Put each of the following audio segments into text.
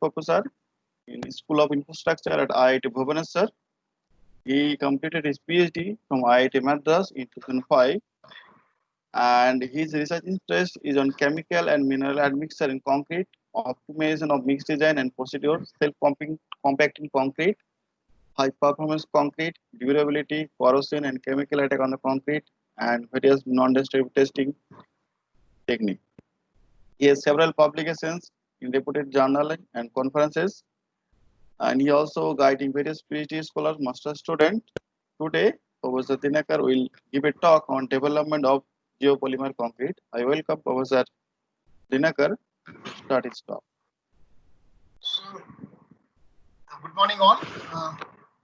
professor in School of Infrastructure at IIT Bhubaneswar. He completed his PhD from IIT Madras in 2005, and his research interest is on chemical and mineral admixture in concrete, optimization of mix design and procedures, self-compacting concrete, high-performance concrete, durability, corrosion, and chemical attack on the concrete, and various non-destructive testing technique. He has several publications in reputed journals and conferences, and he also guiding various PhD scholars, master students. Today, Professor Dinakar will give a talk on development of geopolymer concrete. I welcome Professor Dinakar to start his talk. So, good morning all.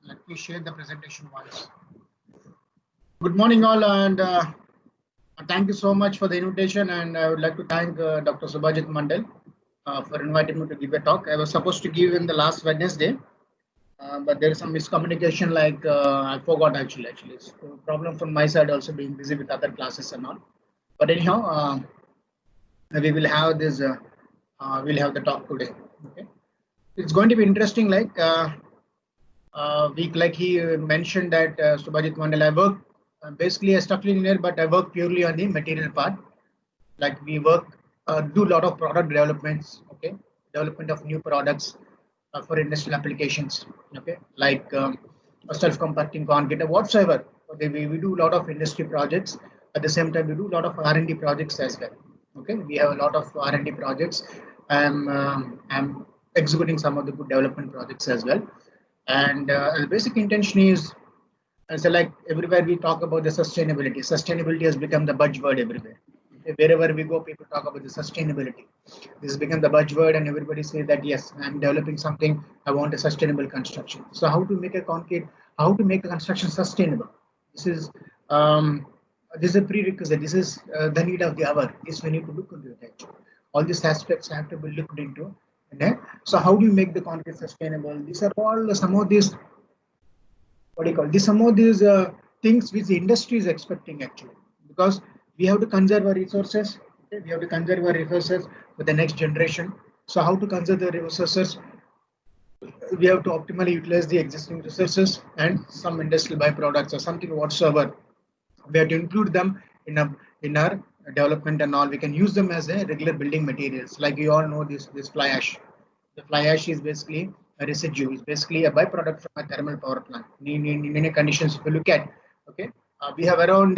Let me share the presentation once. Good morning all, and thank you so much for the invitation, and I would like to thank Dr. Subhajit Mandal for inviting me to give a talk. I was supposed to give in the last Wednesday, but there is some miscommunication, like I forgot actually. It's a problem from my side, also being busy with other classes and all. But anyhow, we will have this, we'll have the talk today. Okay, it's going to be interesting, like he mentioned that Subhajit Mandal, I work basically a structural engineer, but I work purely on the material part. Like we work, do a lot of product developments, okay, development of new products for industrial applications, okay, like self-compacting concrete, whatsoever. Okay, we do a lot of industry projects. At the same time, we do a lot of R&D projects as well. Okay, we have a lot of R&D projects. I'm executing some of the good development projects as well. And the basic intention is, so like everywhere we talk about the sustainability. Sustainability has become the buzzword everywhere. Wherever we go, people talk about the sustainability. This has become the buzzword, and everybody say that yes, I'm developing something. I want a sustainable construction. So how to make a concrete? How to make a construction sustainable? This is a prerequisite. This is the need of the hour. This we need to look into it. Actually, all these aspects have to be looked into. Okay? So how do you make the concrete sustainable? These are all some of these. What do you call this? Some of these things which the industry is expecting actually, because we have to conserve our resources. Okay? We have to conserve our resources for the next generation. So how to conserve the resources? We have to optimally utilize the existing resources and some industrial byproducts or something whatsoever. We have to include them in our development and all. We can use them as a regular building materials. Like you all know this fly ash. The fly ash is basically a residue. It's basically a byproduct from a thermal power plant. In many conditions, if you look at, okay, we have around.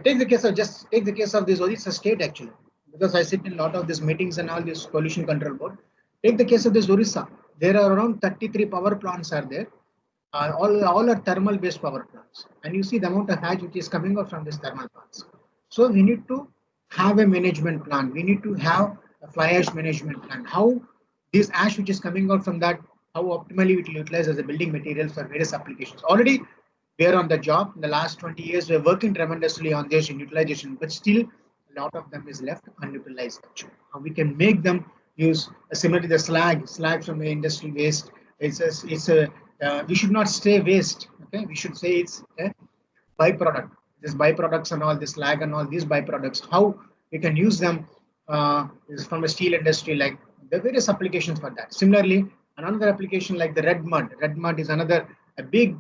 Take the case of this Odisha state actually, because I sit in a lot of these meetings and all this pollution control board. Take the case of this Odisha. There are around 33 power plants are there. All are thermal based power plants, and you see the amount of ash which is coming out from these thermal plants. So we need to have a management plan. We need to have a fly ash management plan. How this ash which is coming out from that, how optimally we will utilize as a building material for various applications. Already we are on the job. In the last 20 years, we are working tremendously on this utilization, but still a lot of them is left unutilized. Actually, how we can make them use similarly the slag from the industrial waste. We should not say waste. Okay, we should say it's a byproduct. This byproducts and all this slag and all these byproducts, how we can use them is from a steel industry, like there are various applications for that. Similarly, another application like the red mud. Red mud is a big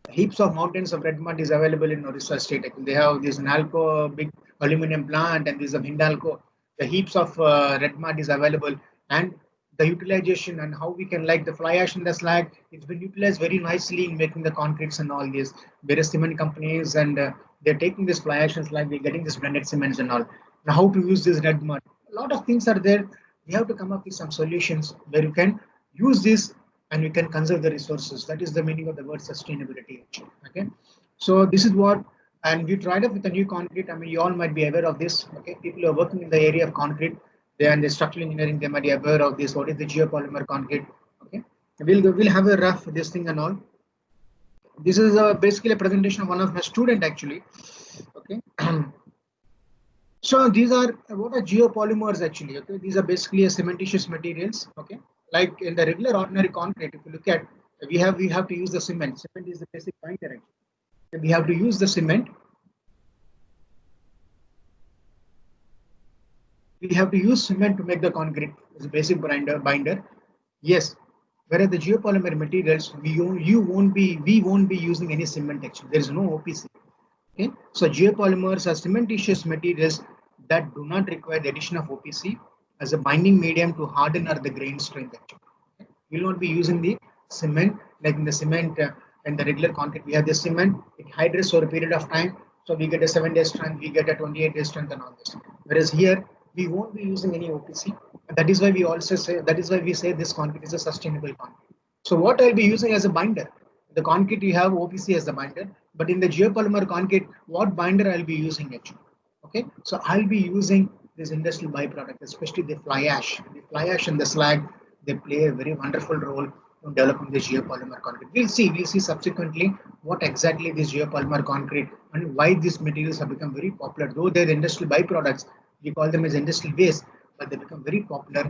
heaps of mountains of red mud is available in Odisha state. They have this Nalco big aluminum plant, and this of Hindalco. The heaps of red mud is available, and the utilization and how we can, like the fly ash and the slag, it's been utilized very nicely in making the concretes and all these various cement companies, and they're taking this fly ash and slag, they're getting this blended cements and all. Now how to use this red mud? A lot of things are there. We have to come up with some solutions where you can use this and we can conserve the resources. That is the meaning of the word sustainability. Okay, so this is what, and we tried up with a new concrete. I mean, you all might be aware of this. Okay, people who are working in the area of concrete, they are in the structural engineering, they might be aware of this. What is the geopolymer concrete? Okay, we'll have a rough this thing and all. This is basically a presentation of one of my student actually. Okay. So these are what are geopolymers actually. Okay, these are basically a cementitious materials. Okay, like in the regular ordinary concrete, if you look at, we have to use the cement. Cement is the basic binder actually. We have to use the cement. we have to use cement to make the concrete as a basic binder. Yes, whereas the geopolymer materials, we won't be using any cement actually. There is no OPC. Okay, so geopolymers are cementitious materials that do not require the addition of OPC as a binding medium to harden or the grain strength. Actually, we will not be using the cement like in the cement and the regular concrete. We have the cement; it hydrates over a period of time, so we get a 7-day strength, we get a 28-day strength, and all this. Whereas here we won't be using any OPC. And that is why we also say this concrete is a sustainable concrete. So what I'll be using as a binder? The concrete you have OPC as the binder, but in the geopolymer concrete, what binder I'll be using actually? Okay, so I'll be using this industrial byproduct, especially the fly ash. The fly ash and the slag, they play a very wonderful role in developing the geopolymer concrete. We'll see subsequently what exactly this geopolymer concrete and why these materials have become very popular. Though they're the industrial byproducts, we call them as industrial waste, but they become very popular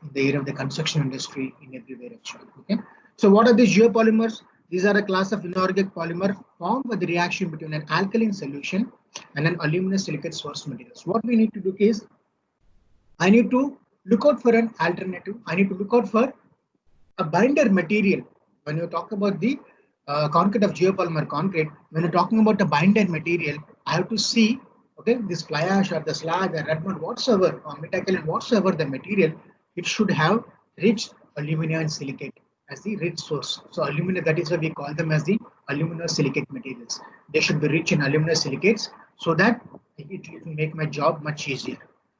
in the area of the construction industry in everywhere actually. Okay, so what are these geopolymers? These are a class of inorganic polymer formed by the reaction between an alkaline solution and an aluminum silicate source materials. What we need to do is, I need to look out for an alternative. I need to look out for a binder material. When you talk about the concrete of geopolymer concrete, when you're talking about a binder material, I have to see, okay, this fly ash or the slag or red mud, whatsoever, or metacalin, whatsoever the material, it should have rich alumina and silicate as the rich source. So alumina, that is why we call them as the alumina silicate materials. They should be rich in alumina silicates so that it will make my job much easier.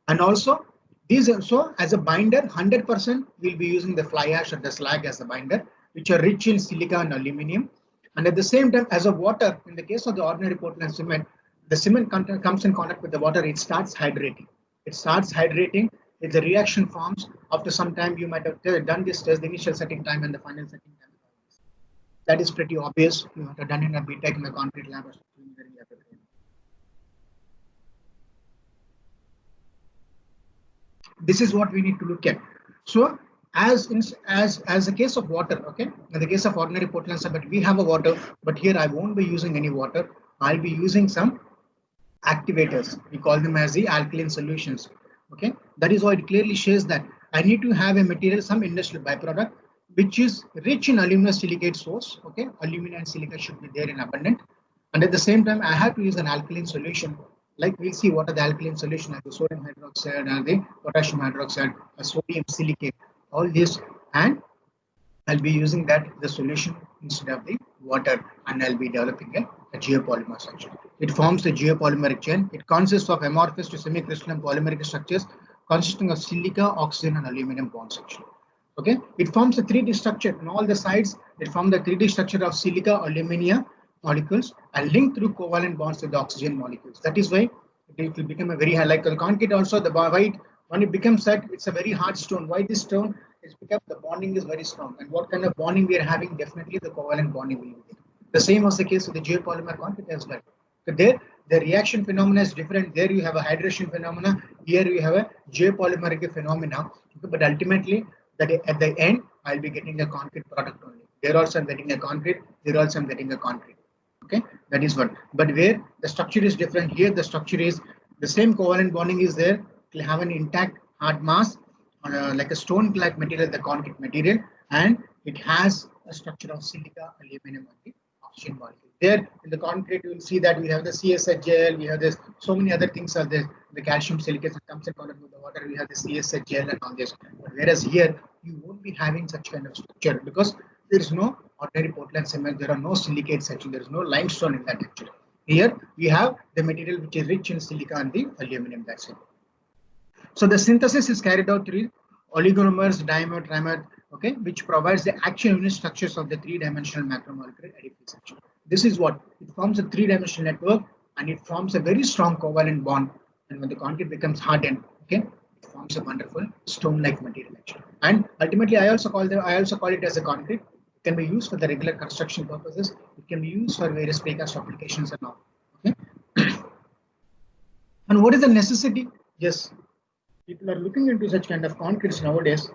And also these also as a binder, 100% we'll be using the fly ash or the slag as a binder, which are rich in silica and aluminium. And at the same time, as a water, in the case of the ordinary Portland cement, the cement comes in contact with the water, it starts hydrating. It starts hydrating. If the reaction forms, after some time, you might have done this test, the initial setting time and the final setting time. That is pretty obvious. You might have done in a BTech in the concrete lab or something. This is what we need to look at. So as a case of water, okay, in the case of ordinary Portland cement, we have a water, but here I won't be using any water. I'll be using some activators. We call them as the alkaline solutions. Okay, that is why it clearly shows that I need to have a material, some industrial byproduct, which is rich in alumina silicate source. Okay, alumina and silica should be there in abundant, and at the same time, I have to use an alkaline solution. Like we'll see what are the alkaline solution, like the sodium hydroxide and the potassium hydroxide, a sodium silicate, all this, and I'll be using that the solution instead of the water, and I'll be developing a geopolymer section. It forms the geopolymeric chain. It consists of amorphous to semi-crystalline polymeric structures consisting of silica, oxygen, and aluminum bond section. Okay, it forms a 3D structure on all the sides. It forms the 3D structure of silica, alumina molecules and linked through covalent bonds with the oxygen molecules. That is why it will become a very high, like the concrete also, the white, when it becomes that, it's a very hard stone. Why this stone? It's because the bonding is very strong. And what kind of bonding we are having? Definitely the covalent bonding will be there. The same was the case with the geopolymer concrete as well. So there, the reaction phenomena is different. There you have a hydration phenomena. Here you have a geopolymeric phenomena. But ultimately, that at the end, I'll be getting a concrete product only. There also I'm getting a concrete. There also I'm getting a concrete. Okay, that is one. But where the structure is different, here the structure is the same covalent bonding is there. It will have an intact hard mass, like a stone-like material, the concrete material, and it has a structure of silica, aluminum, and the oxygen molecule. There in the concrete, you will see that we have the CSH gel, we have this, so many other things are there. The calcium silicates that comes in contact with the water, we have the CSH gel and all this. But whereas here, you won't be having such kind of structure because there is no ordinary Portland cement, there are no silicates actually, there is no limestone in that actually. Here we have the material which is rich in silica and the aluminum, that's it. So the synthesis is carried out through oligomers, dimer, trimer, okay, which provides the actual unit structures of the three-dimensional macromolecular edifice. This is what it forms a three-dimensional network, and it forms a very strong covalent bond. And when the concrete becomes hardened, okay, it forms a wonderful stone-like material. And ultimately, I also call it as a concrete. It can be used for the regular construction purposes. It can be used for various precast applications and all. Okay. And what is the necessity? Yes, people are looking into such kind of concretes nowadays.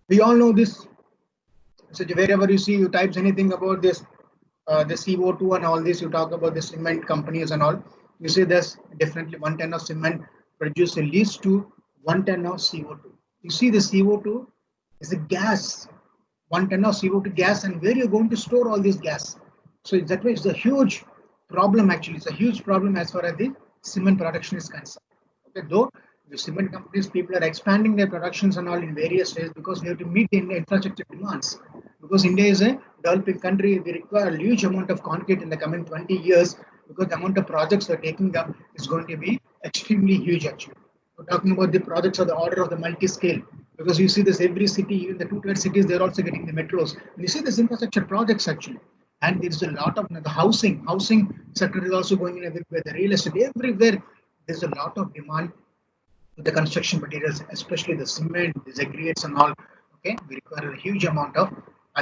We all know this So wherever you see, you types anything about this, the CO2 and all this, you talk about the cement companies and all. You see, there's definitely 1 ton of cement produce at least to 1 ton of CO2. You see, the CO2 is a gas, 1 ton of CO2 gas, and where you're going to store all this gas. So that way, it's a huge problem. Actually, it's a huge problem as far as the cement production is concerned. Okay, though the cement companies, people are expanding their productions and all in various ways because we have to meet the infrastructure demands. Because India is a developing country, we require a huge amount of concrete in the coming 20 years because the amount of projects we're taking up is going to be extremely huge. Actually, we're talking about the projects of the order of the multi-scale because you see this every city, even the two-tier cities, they're also getting the metros. And you see this infrastructure projects actually. And there's a lot of the housing sector is also going in everywhere, the real estate, everywhere. There's a lot of demand for the construction materials, especially the cement, the aggregates and all. Okay, we require a huge amount of,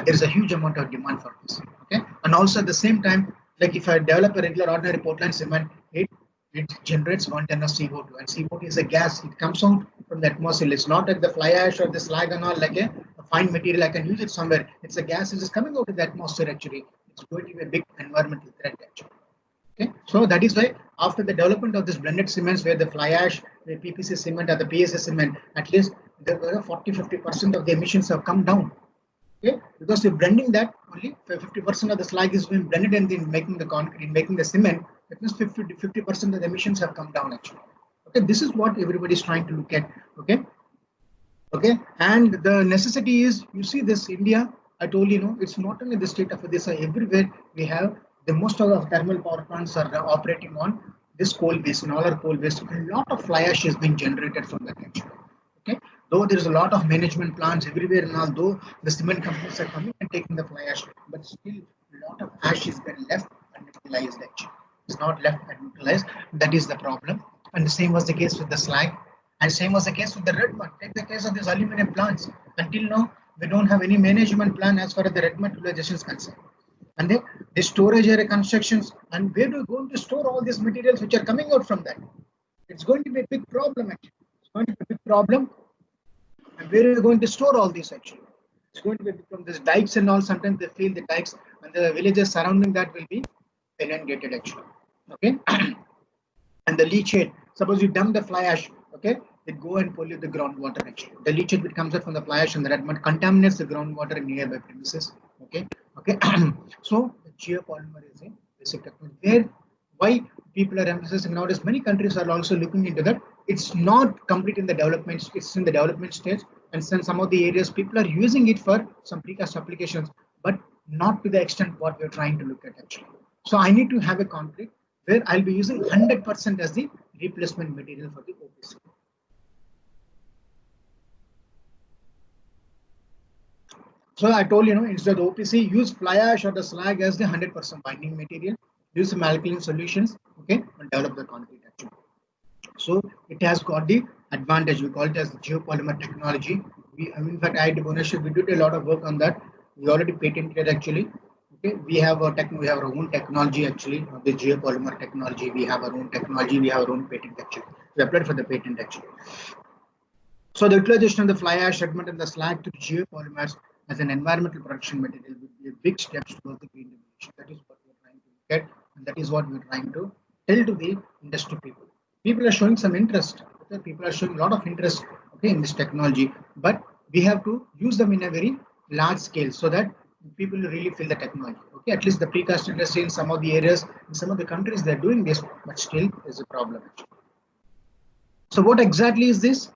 there's a huge amount of demand for this. Okay, and also at the same time, like if I develop a regular ordinary Portland cement, it generates 1 ton of CO2, and CO2 is a gas. It comes out from the atmosphere. It's not like the fly ash or the slag and all, like a fine material. I can use it somewhere. It's a gas. It is coming out of the atmosphere. Actually, it's going to be a big environmental threat. Actually. Okay, so that is why after the development of this blended cements, where the fly ash, the PPC cement, or the PSA cement, at least there were 40-50% of the emissions have come down. Okay, because you're blending that, only 50% of the slag is being blended and then making the concrete, making the cement. That means 50% of the emissions have come down actually. Okay, this is what everybody is trying to look at. Okay, and the necessity is, you see this India, I told you, it's not only the state of this, everywhere we have the most of the thermal power plants are operating on this coal base, in all our coal base. A lot of fly ash is being generated from that actually. Okay, though there is a lot of management plants everywhere and although the cement companies are coming and taking the fly ash, but still a lot of ash is being left unutilized actually. It's not left unutilized. That is the problem. And the same was the case with the slag. And same was the case with the red mud. Take the case of these aluminum plants. Until now, we don't have any management plan as far as the red mud utilization is concerned. And then the storage area constructions, and where do you going to store all these materials which are coming out from that? It's going to be a big problem actually. It's going to be a big problem. And where are you going to store all this actually? It's going to be from these dikes and all. Sometimes they feel the dikes and the villages surrounding that will be inundated actually. Okay. And the leachate, suppose you dump the fly ash, okay, it go and pollute the groundwater actually. The leachate which comes out from the fly ash and the red mud contaminates the groundwater in nearby premises. Okay. So the geopolymer is a basic technology. Where why people are emphasizing nowadays, many countries are also looking into that. It's not complete in the development, it's in the development stage, and some of the areas people are using it for some precast applications, but not to the extent what we're trying to look at actually. So I need to have a concrete where I'll be using 100% as the replacement material for the OPC. So I told instead of OPC, use fly ash or the slag as the 100% binding material. Use some alkaline solutions, okay, and develop the concrete actually. So it has got the advantage. We call it as the geopolymer technology. In fact, IIT Bhubaneswar, we did a lot of work on that. We already patented actually. Okay, we have our own technology actually, the geopolymer technology. We have our own technology. We have our own patent actually. We applied for the patent actually. So the utilization of the fly ash segment and the slag to geopolymers as an environmental production material would be a big step towards the green revolution. That is what we're trying to get, and that is what we're trying to tell to the industry people. People are showing some interest. Okay? People are showing a lot of interest, okay, in this technology, but we have to use them in a very large scale so that people really feel the technology. Okay, at least the precast industry in some of the areas, in some of the countries, they're doing this, but still is a problem. So what exactly is this?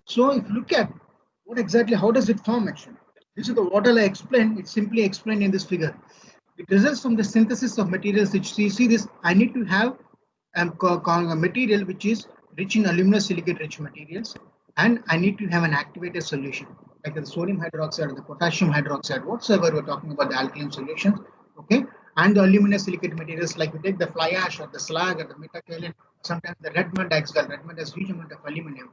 So if you look at what exactly, how does it form actually? This is the what I explained. It's simply explained in this figure. It results from the synthesis of materials which you see this. I need to have a material which is rich in aluminosilicate rich materials, and I need to have an activated solution like the sodium hydroxide or the potassium hydroxide, whatsoever we're talking about the alkaline solutions. Okay, and the aluminosilicate materials like we take the fly ash or the slag or the metakaolin, sometimes the red mud as well. Red mud has huge amount of aluminum.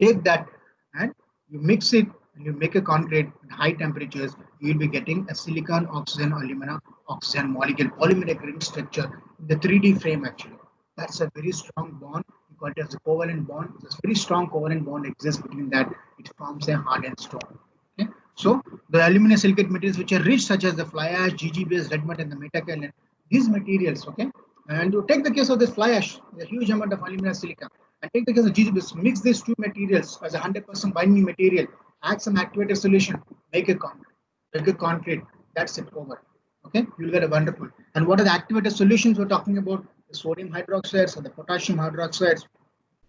Take that and you mix it and you make a concrete at high temperatures, you will be getting a silicon, oxygen, alumina, oxygen molecule polymeric ring structure in the 3D frame actually. That's a very strong bond. We call it as the covalent bond. This very strong covalent bond exists between that. It forms a hardened stone. Okay. So the aluminum silicate materials which are rich, such as the fly ash, GGBS, red mud, and the metakaolin, these materials, okay. And you take the case of this fly ash, a huge amount of aluminum silica, and take the case of GGBS, mix these two materials as a 100% binding material, add some activated solution, make a concrete. Make a concrete. That's it, over. Okay, you'll get a wonderful. And what are the activated solutions we're talking about? The sodium hydroxides or the potassium hydroxides,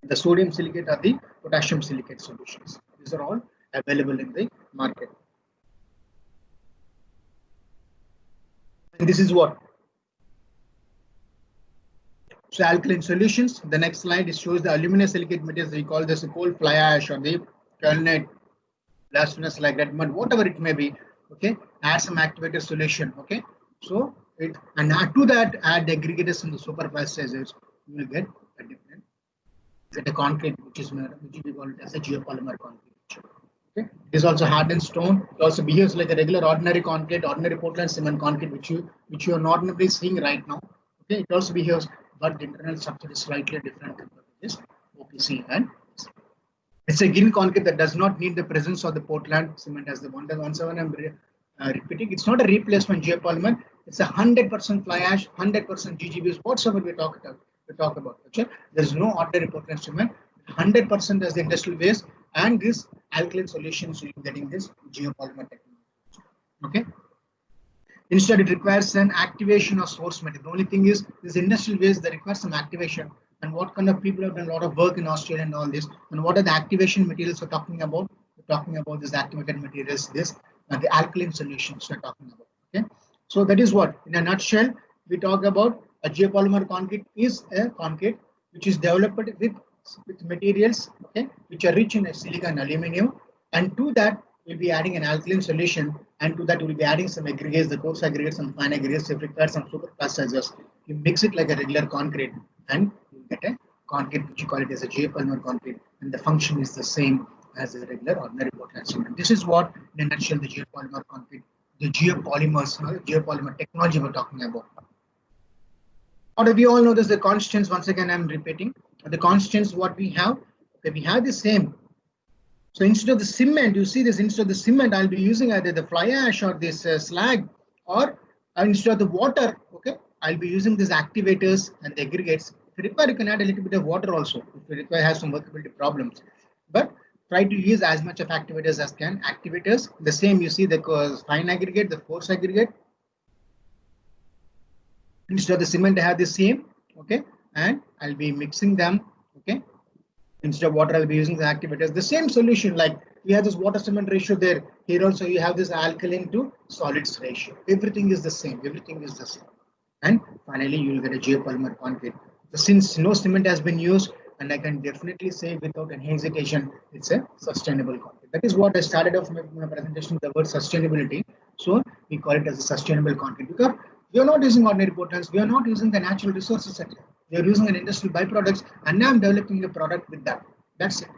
the sodium silicate or the potassium silicate solutions. These are all available in the market. And this is what? So alkaline solutions. The next slide shows the aluminum silicate materials. We call this the coal fly ash or the kaolin, blast furnace like red mud, whatever it may be. Okay, add some activated solution. Okay, so it and add to that, add the aggregators and the superplastizers. You will get a different, get a concrete which is we call it as a geopolymer concrete. Okay, it is also hardened stone. It also behaves like a regular ordinary concrete, ordinary Portland cement concrete, which you are not normally seeing right now. Okay, it also behaves, but the internal structure is slightly different compared to this OPC, and it's a green concrete that does not need the presence of the Portland cement as the 117 I'm repeating. It's not a replacement geopolymer. It's a 100% fly ash, 100% GGBs, whatsoever we talk about. Okay, there's no ordinary Portland cement. 100% as the industrial waste, and this alkaline solutions you're getting this geopolymer technology. Okay. Instead, it requires an activation of source material. The only thing is this industrial waste that requires some activation. And what kind of people have done a lot of work in Australia and all this. And what are the activation materials we're talking about? We're talking about this activated materials, this and the alkaline solutions we're talking about. Okay. So that is what, in a nutshell, we talk about a geopolymer concrete is a concrete which is developed with materials, okay, which are rich in silica and aluminum, and to that we'll be adding an alkaline solution, and to that we'll be adding some aggregates, the coarse aggregates, some fine aggregates, if required some superplastizers. You mix it like a regular concrete, and you get a concrete which you call it as a geopolymer concrete, and the function is the same as a regular ordinary Portland cement. This is what, in a nutshell, the geopolymer concrete, the geopolymers, geopolymer technology we're talking about. Or we all know this, the constants, once again I'm repeating, the constants what we have, okay, we have the same. So instead of the cement, you see this, instead of the cement, I'll be using either the fly ash or this slag, or instead of the water, okay, I'll be using these activators and the aggregates. If you require, you can add a little bit of water also, if you require, have some workability problems. But try to use as much of activators as can. Activators, the same, you see the fine aggregate, the coarse aggregate. Instead of the cement, I have the same, okay, and I'll be mixing them, okay. Instead of water, I'll be using the activators. The same solution, like we have this water cement ratio there. Here also you have this alkaline to solids ratio. Everything is the same. Everything is the same. And finally, you will get a geopolymer concrete. So since no cement has been used, and I can definitely say without any hesitation, it's a sustainable concrete. That is what I started off my presentation, the word sustainability. So we call it as a sustainable concrete, because we are not using ordinary Portlands. We are not using the natural resources. We are using an industrial byproducts, and now I'm developing a product with that. That's it.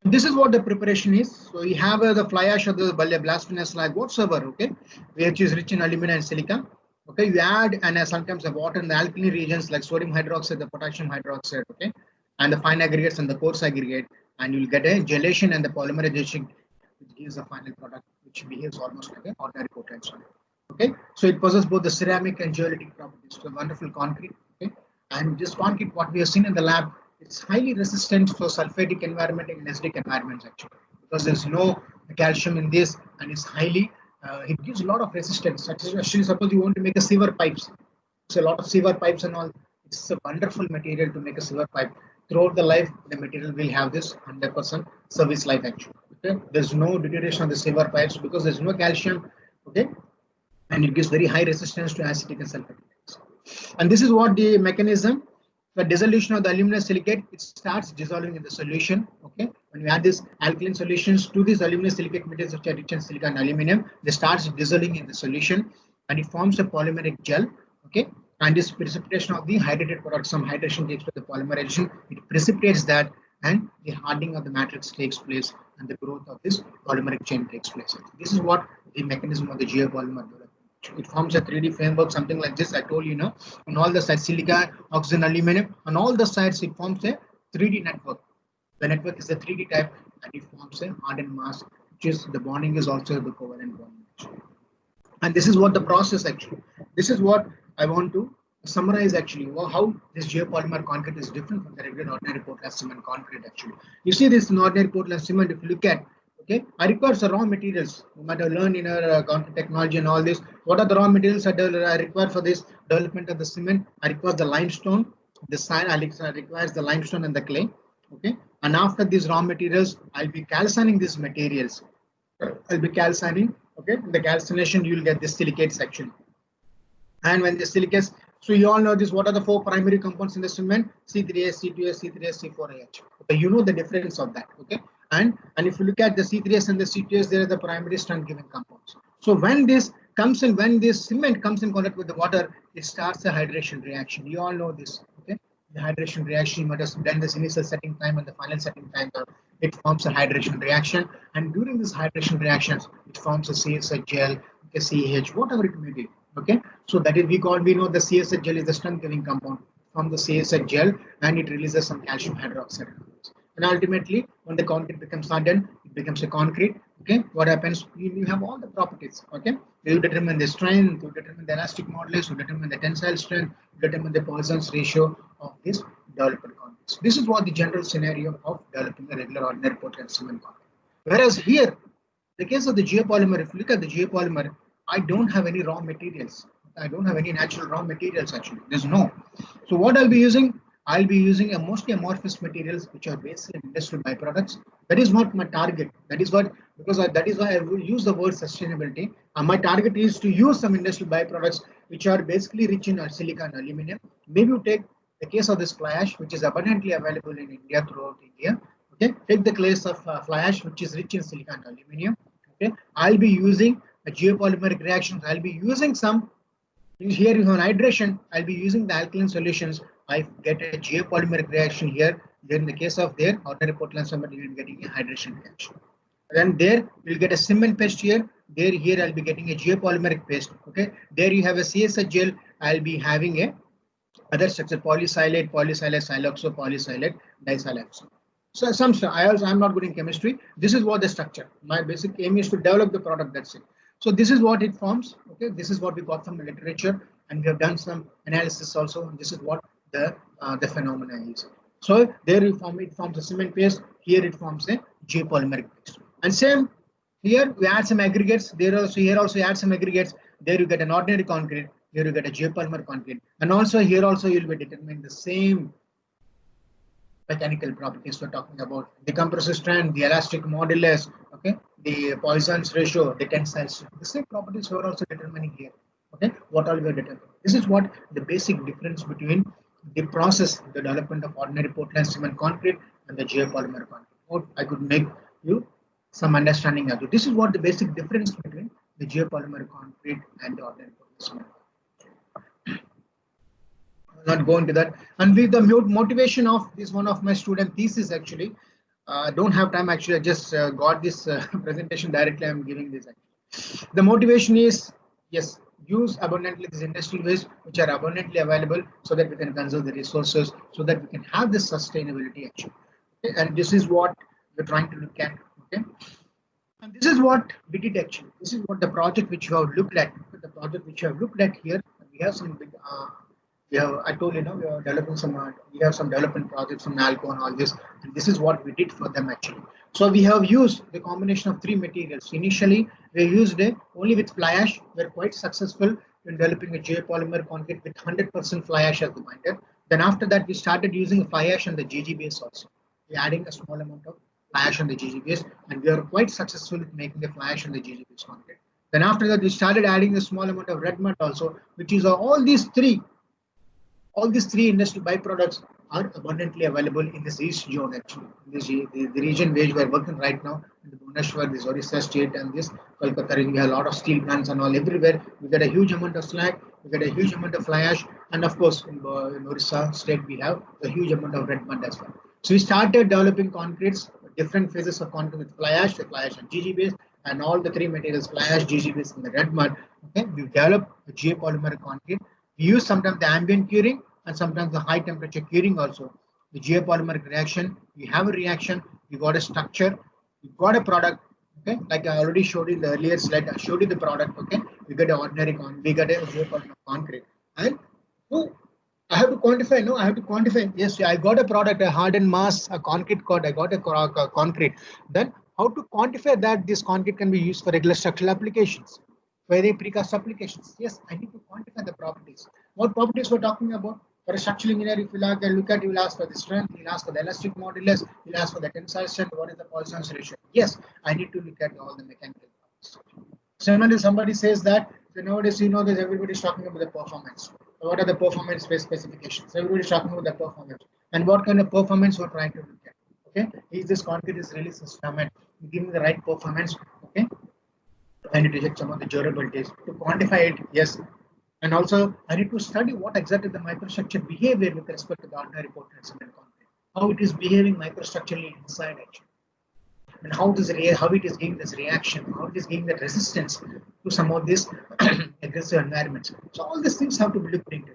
This is what the preparation is. So you have the fly ash or the blast furnace slag, whatsoever, okay, which is rich in alumina and silica. Okay, you add and sometimes the water in the alkaline regions like sodium hydroxide, the potassium hydroxide, okay, and the fine aggregates and the coarse aggregate, and you'll get a gelation and the polymerization, which gives a final product which behaves almost like an ordinary Portland solid. Okay, so it possesses both the ceramic and geolytic properties. So wonderful concrete. Okay, and this concrete, what we have seen in the lab, it's highly resistant for sulfatic environment and acidic environments actually, because there's no calcium in this, and it's highly it gives a lot of resistance. Actually, suppose you want to make a sewer pipes, so a lot of sewer pipes and all, it's a wonderful material to make a sewer pipe. Throughout the life, the material will have this 100% service life actually. Okay, there's no deterioration of the sewer pipes because there's no calcium. Okay, and it gives very high resistance to acidic and sulfatic. And this is what the mechanism. The dissolution of the aluminum silicate, it starts dissolving in the solution. Okay, when we add this alkaline solutions to these aluminum silicate materials which are rich in silica and aluminum, they starts dissolving in the solution, and it forms a polymeric gel. Okay, and this precipitation of the hydrated product, some hydration takes place, the polymerization, it precipitates that, and the hardening of the matrix takes place, and the growth of this polymeric chain takes place. This is what the mechanism of the geopolymer development It forms a 3D framework, something like this. I told you, on all the sides, silica, oxygen, aluminum, on all the sides, it forms a 3D network. The network is a 3D type, and it forms a hardened mass, which is the bonding is also the covalent bonding. And this is what the process actually. This is what I want to summarize actually. How this geopolymer concrete is different from the regular ordinary Portland cement concrete actually. You see this in ordinary Portland cement, if you look at, okay, I require the raw materials. No matter learn in our concrete technology and all this, what are the raw materials I require for this development of the cement? I require the limestone, the sand. I requires the limestone and the clay. Okay, and after these raw materials, I'll be calcining these materials. I'll be calcining. Okay, in the calcination, you'll get the silicate section. And when the silicates, so you all know this, what are the 4 primary compounds in the cement? C3S, C2S, C3S, C4AH. Okay, you know the difference of that. Okay, and if you look at the C3S and the C2S, they are the primary strength giving compounds. So when this comes in, when this cement comes in contact with the water, it starts a hydration reaction. You all know this. Okay, the hydration reaction, what has done this initial setting time and the final setting time, it forms a hydration reaction. And during this hydration reactions, it forms a CSH gel, a CH, whatever it may be. Okay, so that is we know the CSH gel is the strength giving compound from the CSH gel, and it releases some calcium hydroxide. And ultimately, when the concrete becomes hardened, it becomes a concrete. Okay, what happens? You have all the properties. Okay, you determine the strength, you determine the elastic modulus, you determine the tensile strength, you determine the Poisson's ratio of this developed concrete. This is what the general scenario of developing a regular ordinary Portland cement concrete. Whereas here, the case of the geopolymer, if you look at the geopolymer, I don't have any raw materials. I don't have any natural raw materials actually. There's no. So what I'll be using? I'll be using a mostly amorphous materials which are basically industrial byproducts. That is not my target. That is what, because that is why I will use the word sustainability. My target is to use some industrial byproducts which are basically rich in silica and aluminum. Maybe you take the case of this fly ash, which is abundantly available in India, throughout India. Okay, take the case of fly ash, which is rich in silica and aluminum. Okay, I'll be using a geopolymeric reaction. I'll be using some. Here you have an hydration. I'll be using the alkaline solutions. I get a geopolymeric reaction here. Then in the case of their ordinary Portland cement, you'll be getting a hydration reaction. Then there you'll get a cement paste here. There here I'll be getting a geopolymeric paste. Okay. There you have a CSH gel. I'll be having a other structure, polysilate, siloxo, polysilate, disiloxane. So I'm not good in chemistry. This is what the structure. My basic aim is to develop the product. That's it. So this is what it forms. Okay, this is what we got from the literature, and we have done some analysis also. And this is what the phenomena is. So there it forms a cement paste. Here it forms a geopolymeric paste. And same here we add some aggregates. Here also you add some aggregates. There you get an ordinary concrete. Here you get a geopolymer concrete. And also here also you'll be determining the same mechanical properties we're talking about: the compressive strength, the elastic modulus, okay, the Poisson's ratio, the tensile strength. The same properties we're also determining here. Okay, what all we're determining. This is what the basic difference between the process, the development of ordinary Portland cement concrete and the geopolymer concrete. Hope I could make you some understanding of it. This is what the basic difference between the geopolymer concrete and the ordinary Portland cement. Not go into that. And with the motivation of this one of my student thesis actually, don't have time actually. I just got this presentation directly. I'm giving this actually. The motivation is, yes, use abundantly these industrial waste which are abundantly available, so that we can conserve the resources, so that we can have this sustainability actually. Okay? And this is what we're trying to look at. Okay, and this is what we did actually. This is what the project which you have looked at. The project which you have looked at here. We have some big. I told you, we are developing some. We have some development projects from NALCO and all this, and this is what we did for them actually. So we have used the combination of 3 materials. Initially, we used it only with fly ash. We're quite successful in developing a geopolymer concrete with 100% fly ash as the binder. Then after that, we started using fly ash and the GGBS also. We're adding a small amount of fly ash and the GGBS, and we are quite successful in making the fly ash and the GGBS concrete. Then after that, we started adding a small amount of red mud also, which is all these three industrial byproducts are abundantly available in this east zone actually. The region where we are working right now, in the Bhubaneswar, this Orissa state and this Kolkata, we have a lot of steel plants and all everywhere. We get a huge amount of slag, we get a huge amount of fly ash, and of course in Orissa state we have a huge amount of red mud as well. So we started developing concretes, different phases of concrete with fly ash and GGBS, and all the three materials, fly ash, GGBs, and the red mud. Okay, we develop a geopolymer concrete. We use sometimes the ambient curing and sometimes the high temperature curing also. The geopolymer reaction, you have a reaction, you got a structure, you got a product. Okay, like I already showed you in the earlier slide, I showed you the product. Okay, we got an we got a geopolymer concrete, and oh, I have to quantify. No, I have to quantify. Yes, I got a product, a hardened mass, a concrete cord. I got a concrete. Then how to quantify that this concrete can be used for regular structural applications, for any precast applications? Yes, I need to quantify the properties. What properties we're talking about? For a structural engineer, if you look at, you will ask for the strength, you'll ask for the elastic modulus, you'll ask for the tensile strength, what is the Poisson's ratio? Yes, I need to look at all the mechanical properties. Similarly, somebody says that, so nowadays, you know, that everybody's talking about the performance. So what are the performance specifications? Everybody's talking about the performance. And what kind of performance we're trying to look at? Okay, is this concrete is really systemic, giving the right performance? Okay, I need to check some of the durabilities to quantify it. Yes, and also I need to study what exactly the microstructure behavior with respect to the ordinary Portland cement concrete, how it is behaving microstructurally inside actually, and how it is giving this reaction, how it is giving the resistance to some of these aggressive environments. So all these things have to be looked into.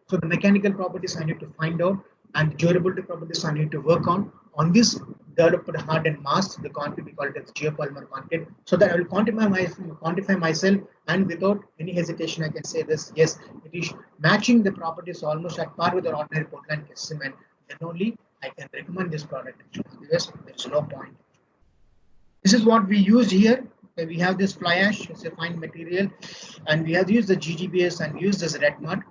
So the mechanical properties I need to find out, and the durability properties I need to work on this developed hardened mass, the concrete we call it as geopolymer concrete, so that I will quantify myself, and without any hesitation I can say this, yes, it is matching the properties almost at par with the ordinary Portland cement. Then only I can recommend this product. Yes, there is no point. This is what we use here. Okay, we have this fly ash, it's a fine material, and we have used the GGBS and used this red mud,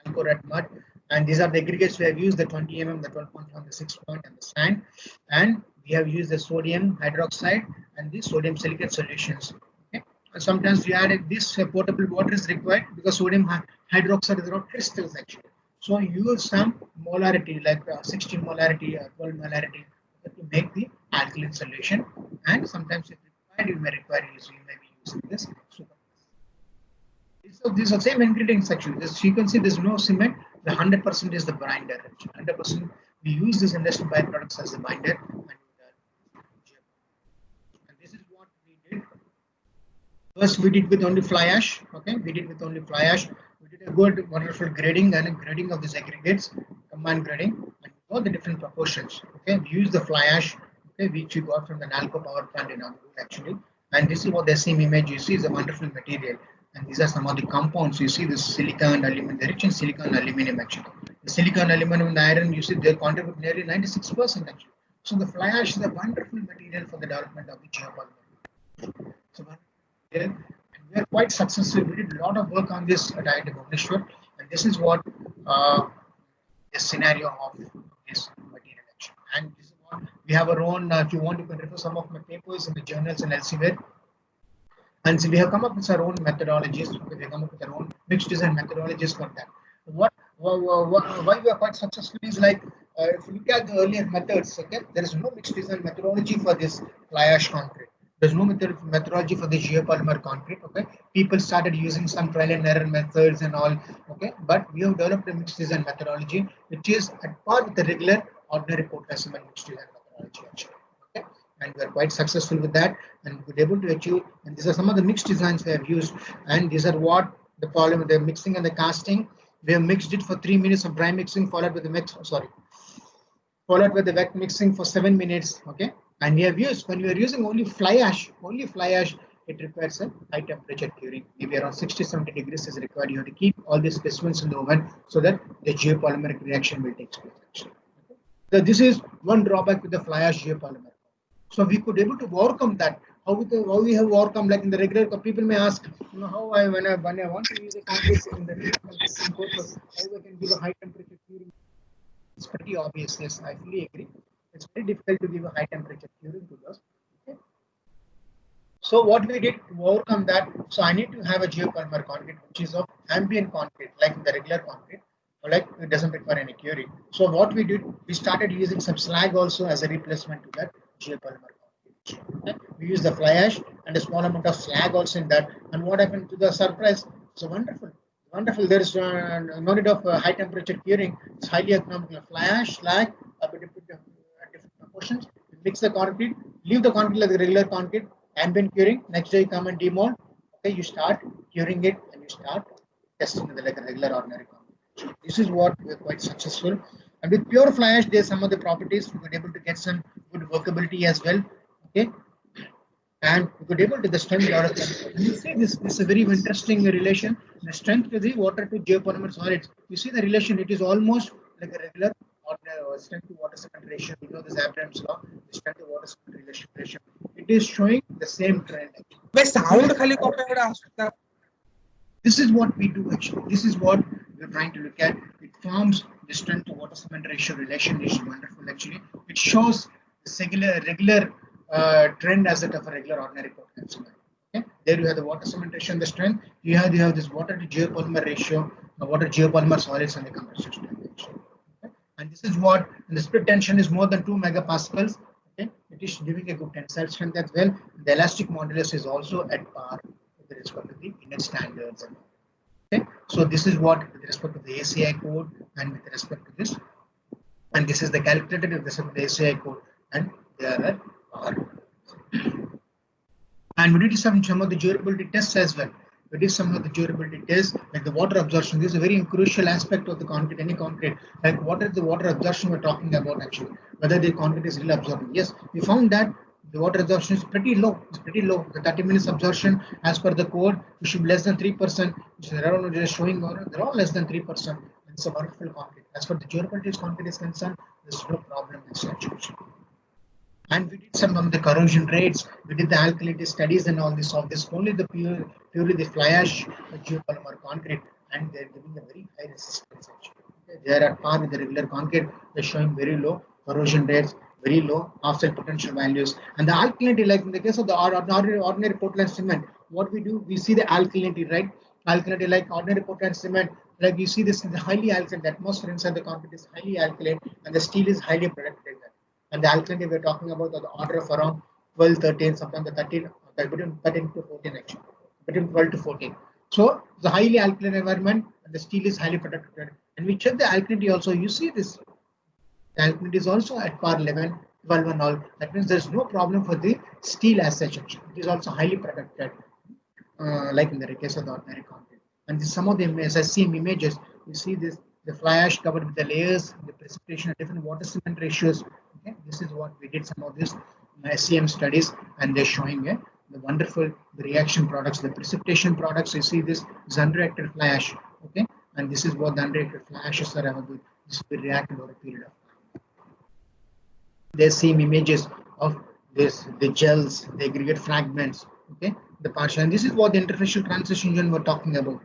Nalco red mud, and these are the aggregates we have used, the 20 mm, the 12.1, the 6 point, and the sand, and we have used the sodium hydroxide and the sodium silicate solutions. Okay, and sometimes we added this potable water is required because sodium hydroxide is not crystals actually. So you use some molarity like 16 molarity or 12 molarity to make the alkaline solution, and sometimes if required you may be using this super. So these are same ingredients actually. This you can see there's no cement. The 100% is the binder. 100% we use this industrial byproducts as a binder. And this is what we did. First we did with only fly ash. Okay, we did with only fly ash. We did a good wonderful grading and a grading of these aggregates, combined grading, and all the different proportions. Okay, we use the fly ash, okay, which we got from the Nalco power plant in Amul actually. And this is what the same image you see is a wonderful material. And these are some of the compounds. You see this silica and aluminum, they're rich in silica and aluminum actually. The silica and aluminum and iron, you see they contribute nearly 96% actually. So the fly ash is a wonderful material for the development of the geopolymer. So and we are quite successful. We did a lot of work on this at IIT Bhubaneswar, and this is what the scenario of this material action. And this is what we have our own. If you want, you can refer some of my papers in the journals and elsewhere. And so we have come up with our own methodologies. We have come up with our own mixed design methodologies for that. Why we are quite successful is like if you look at the earlier methods, okay, there is no mixed design methodology for this fly ash concrete. There's no methodology for the geopolymer concrete. Okay, people started using some trial and error methods and all. Okay, but we have developed a mixed design methodology which is at par with the regular ordinary Portland cement mixed design methodology actually. Okay, and we are quite successful with that, and we're able to achieve. And these are some of the mixed designs we have used, and these are what the polymer, the mixing and the casting. We have mixed it for 3 minutes of dry mixing, followed with the wet mixing for 7 minutes. Okay, and we have used, when we are using only fly ash, it requires a high temperature curing. Maybe around 60-70 degrees is required. You have to keep all these specimens in the oven so that the geopolymeric reaction will take place. Actually. Okay. So this is one drawback with the fly ash geopolymer. So we could able to overcome that. How we have overcome, like in the regular, people may ask, you know, how when I want to use a concrete in the purpose, how I can give a high temperature curing. It's pretty obvious. Yes, I fully agree. It's very difficult to give a high temperature curing to those. Okay. So what we did to overcome that, so I need to have a geopolymer concrete which is of ambient concrete, like the regular concrete, or like it doesn't require any curing. So what we did, we started using some slag also as a replacement to that geopolymer concrete. Okay. We use the fly ash and a small amount of slag also in that. And what happened to the surprise? So wonderful. There is no need of high temperature curing. It's highly economical. Fly ash, slag, a bit of different proportions. Mix the concrete, leave the concrete like the regular concrete, ambient curing. Next day you come and demold. Okay, you start curing it and you start testing it like a regular ordinary concrete. This is what we are quite successful. And with pure fly ash, there's some of the properties we were able to get some good workability as well. Okay, and we could able to the strength development. And you see this is a very interesting relation. The strength to the water to geopolymer solids. You see the relation. It is almost like a regular or strength to water cement ratio. You know this Abraham's law. The strength to water cement relation. It is showing the same trend. This is what we do actually. This is what we're trying to look at. It forms the strength to water cement ratio relation. This is wonderful actually. It shows the regular trend as that of a regular ordinary Portland cement. Okay, there you have the water cement ratio and the strength. You have this water to geopolymer ratio, the water geopolymer solids and the compressive strength ratio. Okay? And this is what the split tension is more than 2 megapascals. Okay, it is giving a good tensile strength as well. The elastic modulus is also at par with respect to the inner standards. Okay, so this is what with respect to the ACI code and with respect to this, and this is the calculated with respect to the ACI code, and they are at par. And we did some of the durability tests as well. We did some of the durability tests, like the water absorption. This is a very crucial aspect of the concrete, any concrete. Like what is the water absorption we're talking about actually? Whether the concrete is really absorbing. Yes, we found that the water absorption is pretty low. It's pretty low. The 30 minutes absorption as per the code, we should be less than 3%. Which is around just showing they're all less than 3%. It's a wonderful concrete. As far as the durability of concrete is concerned, there's no problem in such. And we did some of the corrosion rates. We did the alkalinity studies and all this of this. Only the purely the fly ash geopolymer concrete, and they're giving a very high resistance. Okay, they are at par with the regular concrete. They're showing very low corrosion rates, very low offset potential values, and the alkalinity, like in the case of the ordinary Portland cement, what we do, we see the alkalinity, right? Alkalinity, like ordinary Portland cement, like you see this is between alkaline. The atmosphere inside the concrete is highly alkaline, and the steel is highly protected. And the alkalinity we're talking about the order of around 12, 13, sometimes the 13, between 13 to 14 actually, between 12 to 14. So the highly alkaline environment and the steel is highly protected. And we check the alkalinity also. You see this, the alkalinity is also at par 11, 12 and all. That means there's no problem for the steel as such. It is also highly protected, like in the case of the ordinary concrete. And this, some of the SCM images, you see this, the fly ash covered with the layers, the precipitation, different water cement ratios. Okay, this is what we did some of this SCM studies, and they're showing the wonderful the reaction products, the precipitation products. You see this is unreacted fly ash. Okay, and this is what the unreacted fly ashes are available. This will react over a period of time. They same images of this, the gels, the aggregate fragments. Okay, the partial, and this is what the interfacial transition zone we're talking about.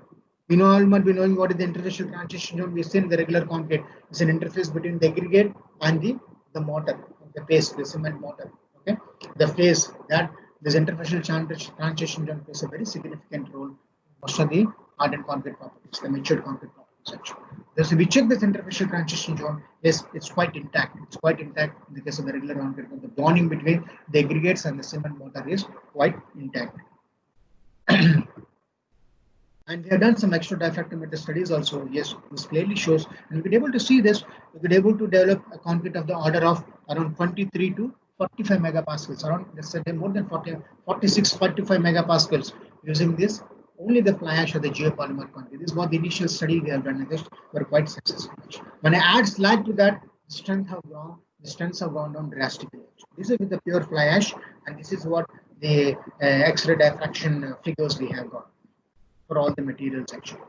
We know all might be knowing what is the interfacial transition zone. We see in the regular concrete. It's an interface between the aggregate and the mortar, the paste, the cement mortar. Okay, the phase that this interfacial transition zone plays a very significant role in most of the hardened concrete properties, the matured concrete properties actually. So we check this interfacial transition zone. Yes, it's quite intact. It's quite intact in the case of the regular concrete. The bonding between the aggregates and the cement mortar is quite intact. And we have done some extra diffractometer studies also. Yes, this clearly shows, and we've been able to see this. We've been able to develop a concrete of the order of around 23 to 45 megapascals, around let's say more than 46, 45 megapascals using this only the fly ash or the geopolymer concrete. This is what the initial study we have done. This were quite successful. When I add slag to that, the strengths have gone down drastically. This is with the pure fly ash, and this is what the X-ray diffraction figures we have got for all the materials actually.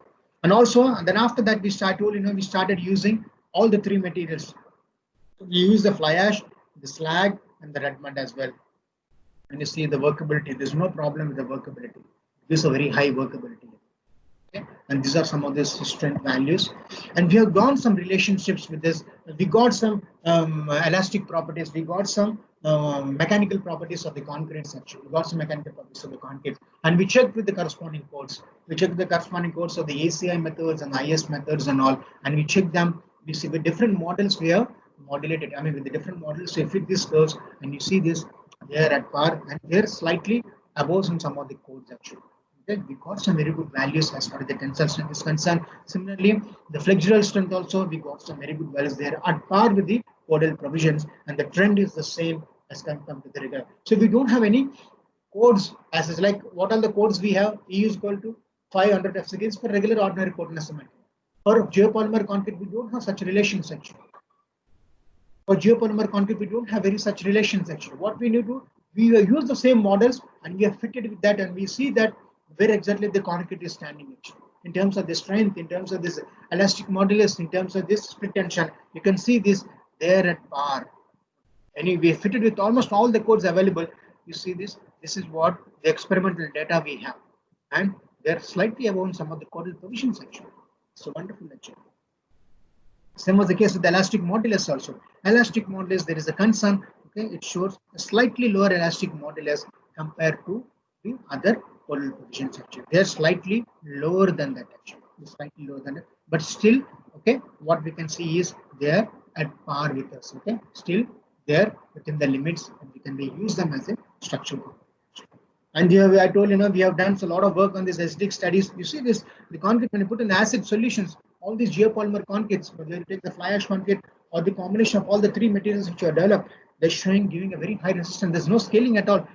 And also, and then after that we started using all the three materials. So we use the fly ash, the slag, and the red mud as well. And you see the workability. There's no problem with the workability. This is a very high workability. Okay? And these are some of the strength values. And we have gone some relationships with this. We got some elastic properties. We got some mechanical properties of the concretes actually. We got some mechanical properties of the concrete, and we checked with the corresponding codes. We checked the corresponding codes of the ACI methods and the IS methods and all, and we checked them. We see with different models we have modulated. I mean, with the different models, we fit these curves, and you see this they are at par, and they're slightly above in some of the codes actually. Okay, we got some very good values as far as the tensile strength is concerned. Similarly, the flexural strength also we got some very good values there at par with the codal provisions, and the trend is the same as compared to the regular. So we don't have any codes as is like what are the codes we have? E is equal to 500 F seconds for regular ordinary Portland cement. For geopolymer concrete, we don't have such relations actually. For geopolymer concrete, we don't have very such relations actually. What we need to, we use the same models and we are fitted with that, and we see that where exactly the concrete is standing actually. In terms of the strength, in terms of this elastic modulus, in terms of this split tension, you can see this there at par. And we are fitted with almost all the codes available. You see this. This is what the experimental data we have, and they're slightly above some of the codal provisions actually. So wonderful actually. Same was the case with the elastic modulus also. Elastic modulus, there is a concern. Okay, it shows a slightly lower elastic modulus compared to the other codal provisions actually. They are slightly lower than that actually. Slightly lower than that, but still, okay, what we can see is they are at par with us. Okay, still they are within the limits, and we can reuse them as a structural. And here I told we have done a lot of work on this acidic studies. You see this, the concrete when you put in acid solutions, all these geopolymer concretes, whether you take the fly ash concrete or the combination of all the three materials which are developed, they're showing giving a very high resistance. There's no scaling at all.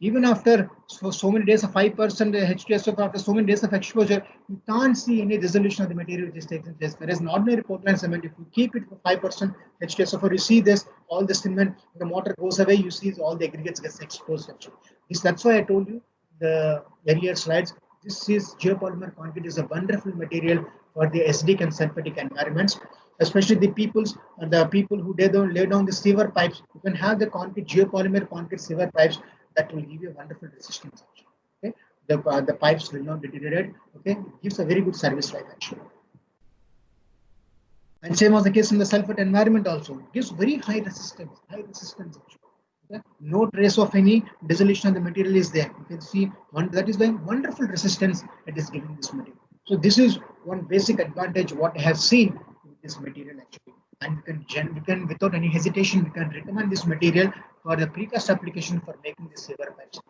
Even after so many days of 5% H2SO, after so many days of exposure, you can't see any dissolution of the material which is taking place. Whereas an ordinary Portland cement, if you keep it for 5% H2SO, you see this, all the cement, the mortar goes away, you see all the aggregates gets exposed actually. That's why I told you the earlier slides. This is geopolymer concrete is a wonderful material for the acidic and sulfatic environments, especially the people who lay down the sewer pipes. You can have the concrete geopolymer concrete sewer pipes that will give you a wonderful resistance. Okay, the pipes will not deteriorate. Okay, it gives a very good service life actually. And same was the case in the sulfate environment also. It gives very high resistance actually. Okay? No trace of any dissolution of the material is there. You can see that is the wonderful resistance it is giving this material. So this is one basic advantage what I have seen with this material actually. And we can without any hesitation, we can recommend this material for the precast application for making the sewer pipes.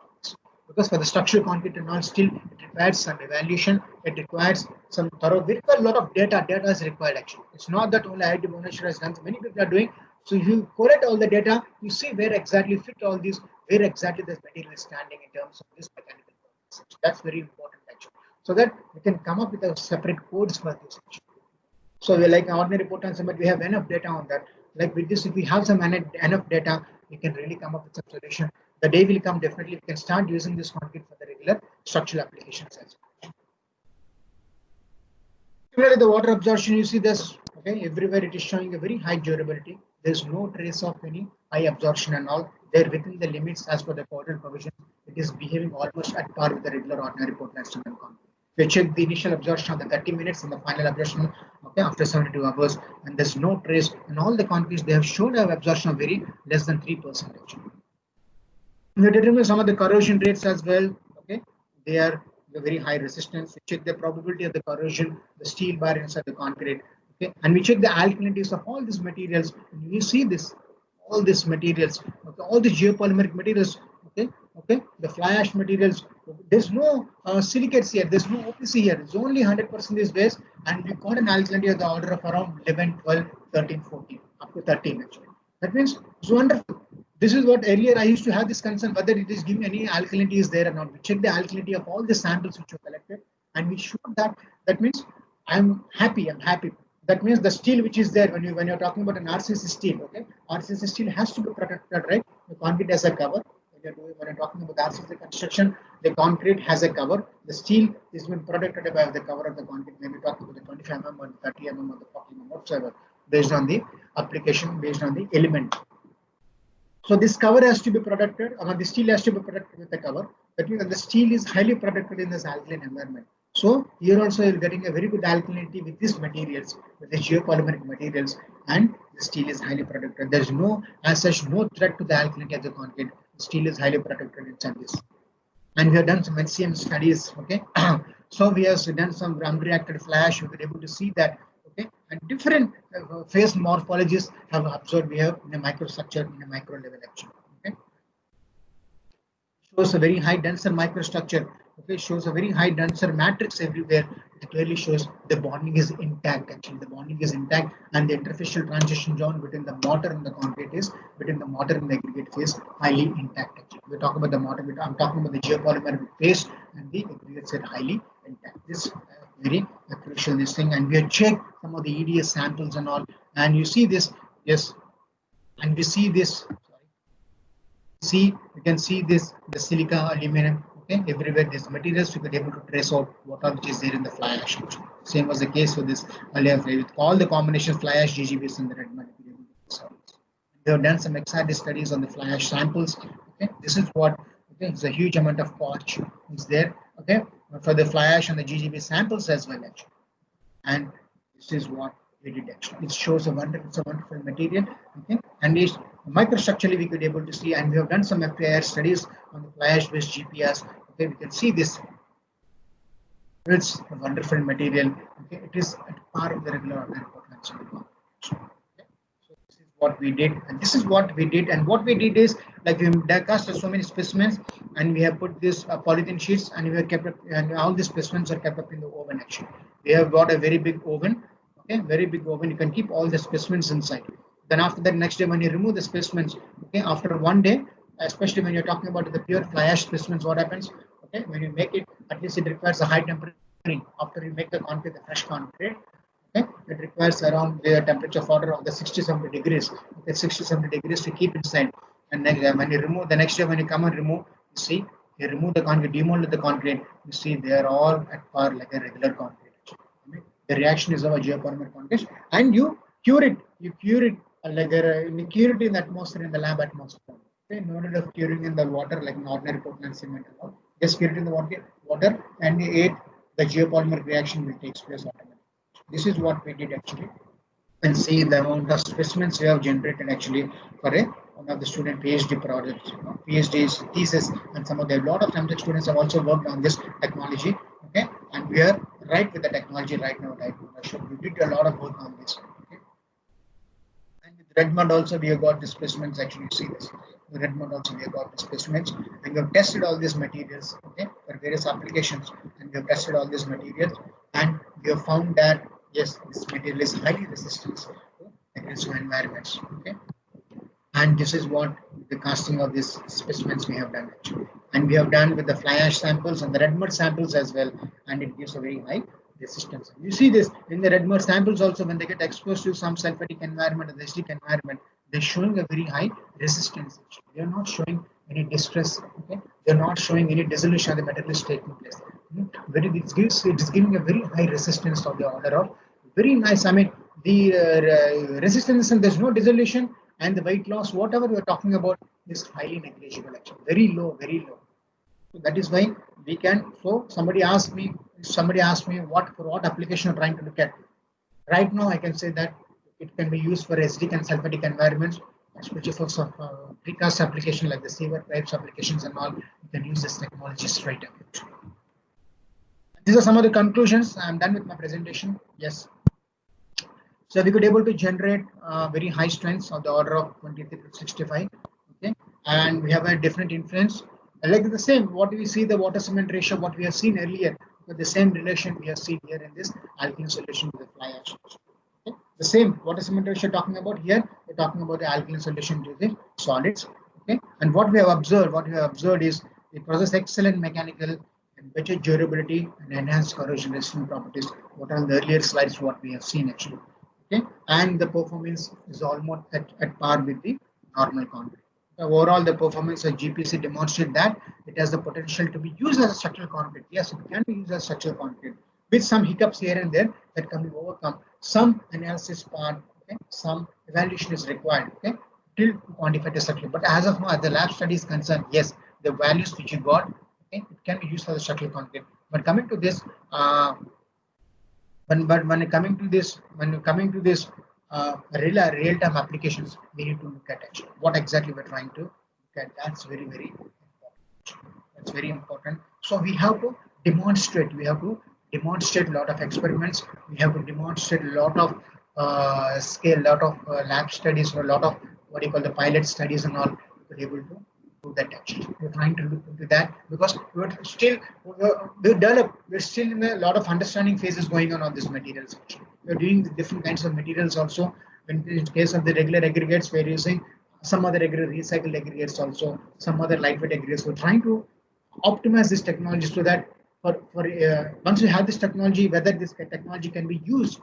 Because for the structural concrete and all, still it requires some evaluation. It requires some thorough. A lot of data. Data is required actually. It's not that only IIT Bhubaneswar has done. Many people are doing. So if you collect all the data, you see where exactly fit all these, where exactly this material is standing in terms of this mechanical process. That's very important actually. So that we can come up with a separate codes for this actually. So we like ordinary Portland cement, we have enough data on that. Like with this, if we have some enough data, we can really come up with some solution. The day will come, definitely we can start using this concrete for the regular structural applications as well. Similarly, the water absorption, you see this, okay, everywhere it is showing a very high durability. There's no trace of any high absorption and all. They're within the limits as per the codal provision. It is behaving almost at par with the regular ordinary Portland cement concrete. We check the initial absorption of the 30 minutes and the final absorption, okay, after 72 hours, and there's no trace. And all the concretes they have shown have absorption of very less than 3% actually. We determine some of the corrosion rates as well. Okay, they are the very high resistance. We check the probability of the corrosion, the steel bar inside the concrete. Okay, and we check the alkalinities of all these materials. And you see this, all these materials, okay, all the geopolymeric materials. Okay, the fly ash materials. There's no silicates here. There's no OPC here. It's only 100% is base, and we got an alkalinity of the order of around 11, 12, 13, 14, up to 13 actually. That means it's wonderful. This is what earlier I used to have this concern whether it is giving any alkalinity is there or not. We check the alkalinity of all the samples which were collected, and we showed that. That means I'm happy. That means the steel which is there when you're talking about an RCC steel, okay, RCC steel has to be protected, right? The concrete has a cover. When you're talking about RCC construction, the concrete has a cover. The steel is being protected by the cover of the concrete. When we're talking about the 25 mm or the 30 mm or the 40 mm whatsoever, based on the application, based on the element. So this cover has to be protected, the steel has to be protected with the cover. That means that the steel is highly protected in this alkaline environment. So here also you're getting a very good alkalinity with these materials, with the geopolymeric materials, and the steel is highly protected. There's no, as such, no threat to the alkalinity of the concrete. The steel is highly protected inside this. And we have done some HCM studies, okay. So we have done some unreacted flash. We were able to see that, okay, and different phase morphologies have observed we have in a microstructure, in a micro level actually, okay. Shows a very high denser microstructure, okay, shows a very high denser matrix everywhere. It clearly shows the bonding is intact actually. The bonding is intact, and the interfacial transition zone between the mortar and the concrete is, between the mortar and the aggregate phase, highly intact actually. We talk about the model. I'm talking about the geopolymer phase and the aggregates are highly intact. This very crucial this thing, and we have checked some of the EDS samples and all, and you see this, yes, and we see this. See, you can see this the silica, aluminum. Okay, everywhere these materials we could able to trace out what all which is there in the fly ash. Same was the case for this earlier with all the combinations fly ash, GGBs, and the red mud. They have done some excited studies on the fly ash samples. Okay, this is what, okay, it's a huge amount of potch is there. Okay, for the fly ash and the GGB samples as well actually. And this is what we did actually. It shows a wonderful material. Okay, and it's microstructurally we could able to see, and we have done some FAIR studies on the fly ash based GPS. Okay, we can see this. It's a wonderful material. Okay, it is at par of the regular organic potential. What we did, and this is what we did, and what we did is like we cast so many specimens, and we have put this polythene sheets, and we have kept up, and all the specimens are kept up in the oven. Actually, we have got a very big oven. Okay, very big oven. You can keep all the specimens inside. Then after that, next day when you remove the specimens, okay, after 1 day, especially when you're talking about the pure fly ash specimens, what happens? Okay, when you make it, at least it requires a high temperature. After you make the concrete, the fresh concrete. Okay, it requires around the temperature order of the 60-70 degrees. Okay, 60-70 degrees to keep inside. And then when you remove the next day, when you come and remove, you see, you remove the concrete, demold the concrete. You see, they are all at par like a regular concrete. Okay? The reaction is of a geopolymer concrete, and you cure it. You cure it like you cure it in the atmosphere, in the lab atmosphere. Okay, no need of curing in the water like an ordinary Portland cement. Just cure it in the water, and the geopolymer reaction will take place automatically. This is what we did actually, and see the amount of specimens we have generated actually for one of the student PhD projects, PhD thesis, and some of the lot of MTech students have also worked on this technology. Okay, and we are right with the technology right now. Right now, we did a lot of work on this. Okay, and with red mud also we have got the specimens. Actually, you see this. With red mud also we have got the specimens, and we have tested all these materials. Okay, for various applications, and we have tested all these materials, and we have found that yes, this material is highly resistant to against environments. Okay, and this is what the casting of these specimens we have done actually, and we have done with the fly ash samples and the red mud samples as well, and it gives a very high resistance. You see this in the red mud samples also, when they get exposed to some sulfatic environment or the acidic environment, they're showing a very high resistance. They are not showing any distress. Okay, they're not showing any dissolution of the material is taking place. It is giving a very high resistance of the order of very nice. I mean, the resistance and there's no dissolution, and the weight loss, whatever we're talking about, is highly negligible. Actually, very low, very low. So that is why we can. So somebody asked me what for what application you're trying to look at. Right now, I can say that it can be used for acidic and sulfatic environments, especially for some precast application like the sewer pipes applications and all. You can use this technology straight away. These are some of the conclusions. I'm done with my presentation. Yes. So we could able to generate very high strengths of the order of 23 to 65. Okay, and we have a different influence. Like the same, what we see the water cement ratio, what we have seen earlier, with the same relation we have seen here in this alkaline solution with the fly ash. Okay? The same water cement ratio talking about here, we're talking about the alkaline solution to the solids. Okay, and what we have observed is it possesses excellent mechanical and better durability and enhanced corrosion resistant properties. What are the earlier slides what we have seen actually. Okay, and the performance is almost at par with the normal concrete. Overall, the performance of GPC demonstrates that it has the potential to be used as a structural concrete. Yes, it can be used as structural concrete with some hiccups here and there that can be overcome. Some analysis part, okay, some evaluation is required, okay, till quantify the structure. But as of now, as the lab study is concerned, yes, the values which you got, okay, it can be used as a structural concrete. But coming to this, when coming to this real-time applications, we need to look at actually what exactly we're trying to look at. That's very important. That's very important. So we have to demonstrate. We have to demonstrate a lot of experiments. We have to demonstrate a lot of lab studies, or a lot of what you call the pilot studies and all. To be able to do that actually. We're trying to look into that because we're still in a lot of understanding phases going on these materials. Actually. We're doing different kinds of materials also. In case of the regular aggregates, we're using some other recycled aggregates also, some other lightweight aggregates. We're trying to optimize this technology so that once we have this technology, whether this technology can be used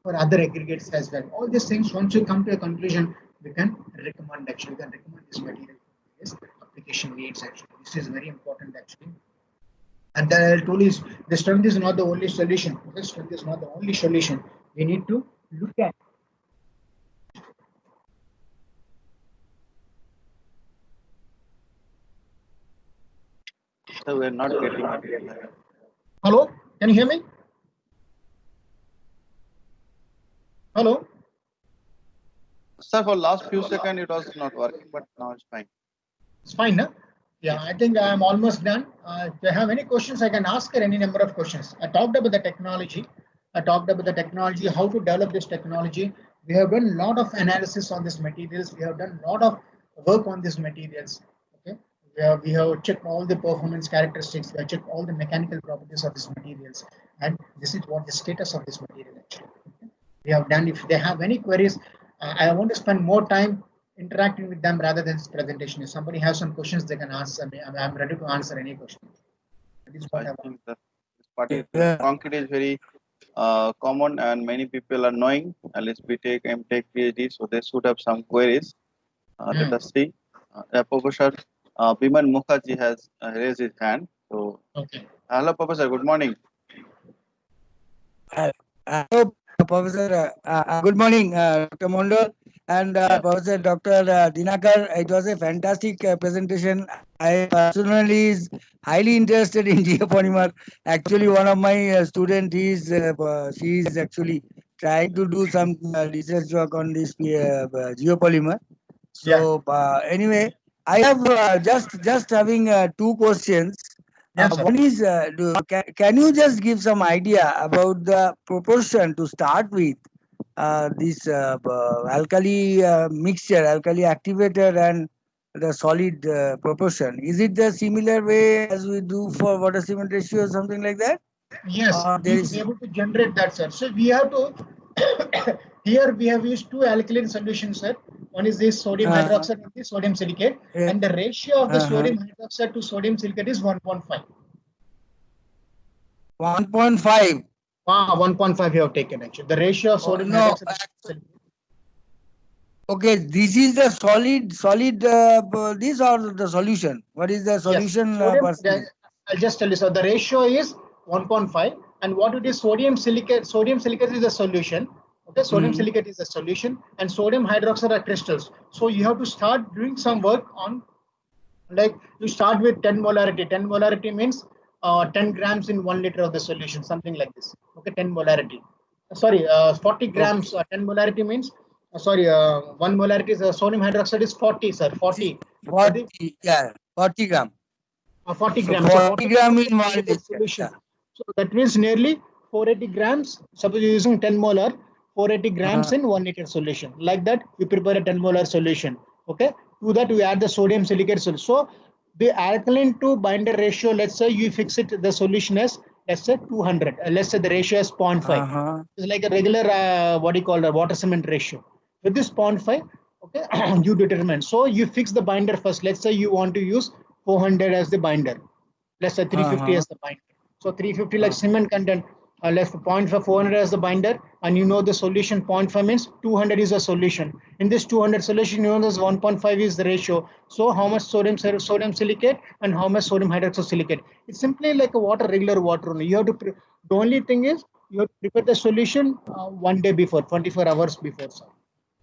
for other aggregates as well. All these things, once you come to a conclusion, we can recommend actually, we can recommend this material for this application needs actually. This is very important actually. And the tool is, the strength is not the only solution. The strength is not the only solution. We need to look at. So we're not getting it. Hello, can you hear me? Hello. Sir, for last few seconds it was not working, but now it's fine. It's fine, huh? Yeah, I think I'm almost done. If you have any questions, I can ask any number of questions. I talked about the technology. How to develop this technology. We have done a lot of analysis on these materials. We have done a lot of work on these materials. Okay, we have checked all the performance characteristics. We have checked all the mechanical properties of these materials, and this is what the status of this material actually. Okay? We have done. If they have any queries, I want to spend more time interacting with them rather than this presentation. If somebody has some questions, they can ask me. I'm ready to answer any question. That is what I think that this particular concrete is very common and many people are knowing. At least BTech, MTech, PhD, so they should have some queries. Let us see. Professor Biman Mukherjee has raised his hand. So, okay. Hello, Professor. Good morning. Hello, Professor. Good morning, Dr. Mondal and Professor Dr. Dinakar. It was a fantastic presentation. I personally is highly interested in geopolymer. Actually, one of my student is she is actually trying to do some research work on this geopolymer. So anyway, I have just having two questions. Yes, sir. One is, can you just give some idea about the proportion to start with this alkali mixture, alkali activator, and the solid proportion? Is it the similar way as we do for water cement ratio or something like that? Yes, There we is will be able to generate that, sir. So we have to, here we have used two alkaline solutions, sir. One is this sodium hydroxide and the sodium silicate. And the ratio of the sodium hydroxide to sodium silicate is 1.5. 1.5. 1.5 you have taken actually. The ratio of sodium hydroxide to silicate. Okay, this is the solid this or the solution? What is the solution? Yes. I'll just tell you. So the ratio is 1.5, and what it is, sodium silicate. Sodium silicate is a solution. Okay, sodium silicate is a solution, and sodium hydroxide are crystals. So you have to start doing some work on, like you start with 10 molarity. 10 molarity means 10 grams in 1 liter of the solution, something like this. Okay, 10 molarity. Sorry, 40 grams. 10 molarity means 1 molarity is sodium hydroxide is 40, sir. 40. 40, yeah, 40 gram. 40 So grams. 40 gram in 1 liter. Solution. So that means nearly 480 grams. Suppose you're using 10 molar, 480 grams in 1 liter solution. Like that, we prepare a 10 molar solution. Okay. To that, we add the sodium silicate solution. So the alkaline to binder ratio, let's say you fix it, the solution as, let's say 200. Let's say the ratio is 0.5. It's like a regular, what do you call, a water cement ratio. With this 0.5, okay, you determine. So you fix the binder first. Let's say you want to use 400 as the binder. Let's say 350 as the binder. So 350 like cement content, less 0.5, 400 as the binder, and you know the solution 0.5 means 200 is a solution. In this 200 solution, you know this 1.5 is the ratio. So how much sodium silicate and how much sodium hydroxysilicate? It's simply like a water, regular water only. You have to, the only thing is you have to prepare the solution 1 day before, 24 hours before.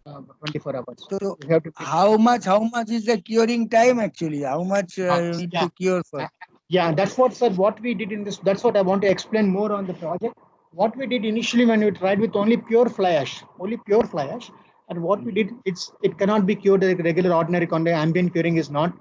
24 hours. So how much is the curing time actually? How much you need to cure for? Yeah, that's what, sir, what we did in this. That's what I want to explain more on the project. What we did initially when we tried with only pure fly ash, and what we did, it cannot be cured like regular ordinary contact. Ambient curing is not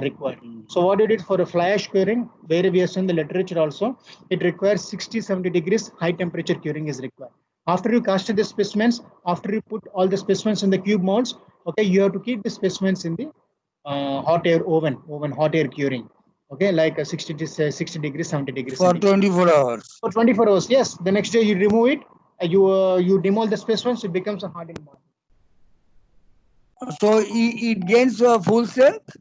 required. So what we did for a fly ash curing, where we have seen the literature also, it requires 60-70 degrees high temperature curing is required. After you casted the specimens, after you put all the specimens in the cube molds, okay, you have to keep the specimens in the hot air oven, hot air curing. Okay, like 60 degrees, 70 degrees. For 24 hours. For 24 hours, yes. The next day you remove it, you demol the specimens, it becomes a hardened mold. So it gains full strength?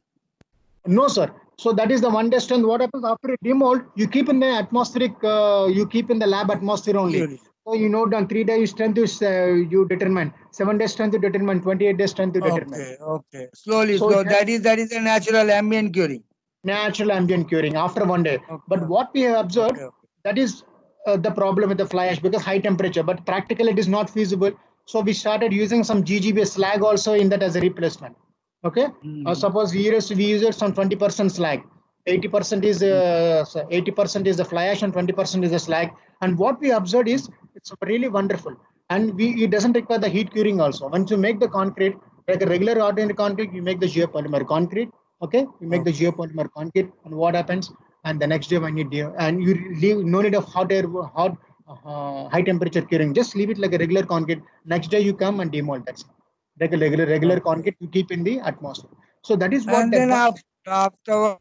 No, sir. So that is the one test. And what happens after it demold, you keep in the atmospheric, you keep in the lab atmosphere only. Theory. So you know, on 3 days strength you determine, 7 days strength you determine, 28 days strength you determine. Okay, okay. Slowly, So slow. it has That is a natural ambient curing. natural ambient curing after 1 day. But Okay, what we have observed, okay, okay. that is the problem with the fly ash because high temperature. But practically it is not feasible. So we started using some GGB slag also in that as a replacement. Okay. Suppose we use it some 20% slag. 80% is 80% is the fly ash and 20% is the slag. And what we observed is it's really wonderful. And it doesn't require the heat curing also. Once you make the concrete, like a regular ordinary concrete, you make the geopolymer concrete. Okay, you make the geopolymer concrete, and what happens? And the next day when you do, and you leave no need of hot high temperature curing. Just leave it like a regular concrete. Next day you come and demold. That's like a regular Okay. concrete you keep in the atmosphere. So that is what And the then advantage. after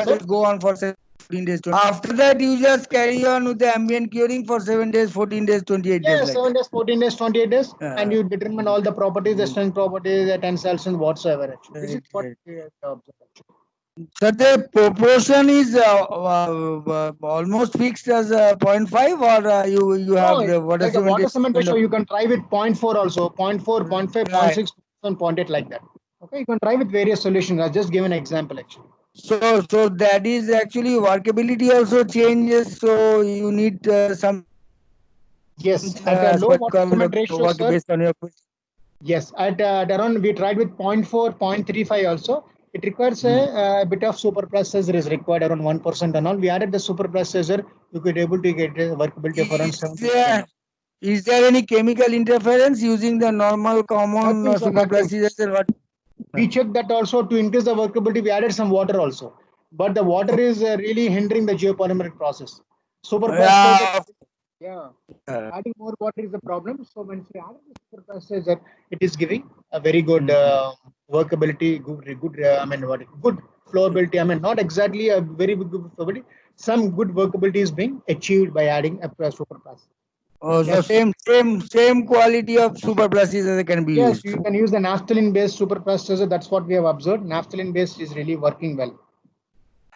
Sir? go on for 14 days. After that, you just carry on with the ambient curing for 7 days, 14 days, 28 days Yeah, like 7 that. days, 14 days, 28 days, and Uh, you determine all the properties, the mm, strength properties, the tensile strength, whatsoever. Actually, this is great, what great. we have observed. So the proportion is almost fixed as 0.5, or you have No, the water like a water cementation cement kind ratio, of. you can try with zero point 0.4 also, 0.4, 0.5, zero point Right. 0.6, and 0.8 like that. Okay, you can try with various solutions. I just give an example actually. So that is actually workability also changes. So you need some Yes, at a as low per water requirement cement of the ratio, work sir. based on your. Yes, at around we tried with zero point 0.4, 0.35 also. It requires Hmm. a bit of super processor is required around 1% and all. We added the super processor, you could able to get a workability of around Is 70%. there is there any chemical interference using the normal common Nothing, sir, super nothing. plasticizers? What? We checked that also to increase the workability. We added some water also, but the water is really hindering the geopolymeric process. Super plasticizer, Yeah. yeah, Uh, adding more water is the problem. So when we add the super plasticizer, it is giving a very good mhm. workability, good. I mean, what good flowability. I mean, not exactly a very good flowability. Some good workability is being achieved by adding a super plasticizer. Oh, so Yes, same quality of super plasticizers can be yes, used. you can use the naphthalene based super plasticizer. That's what we have observed. Naphthalene based is really working well.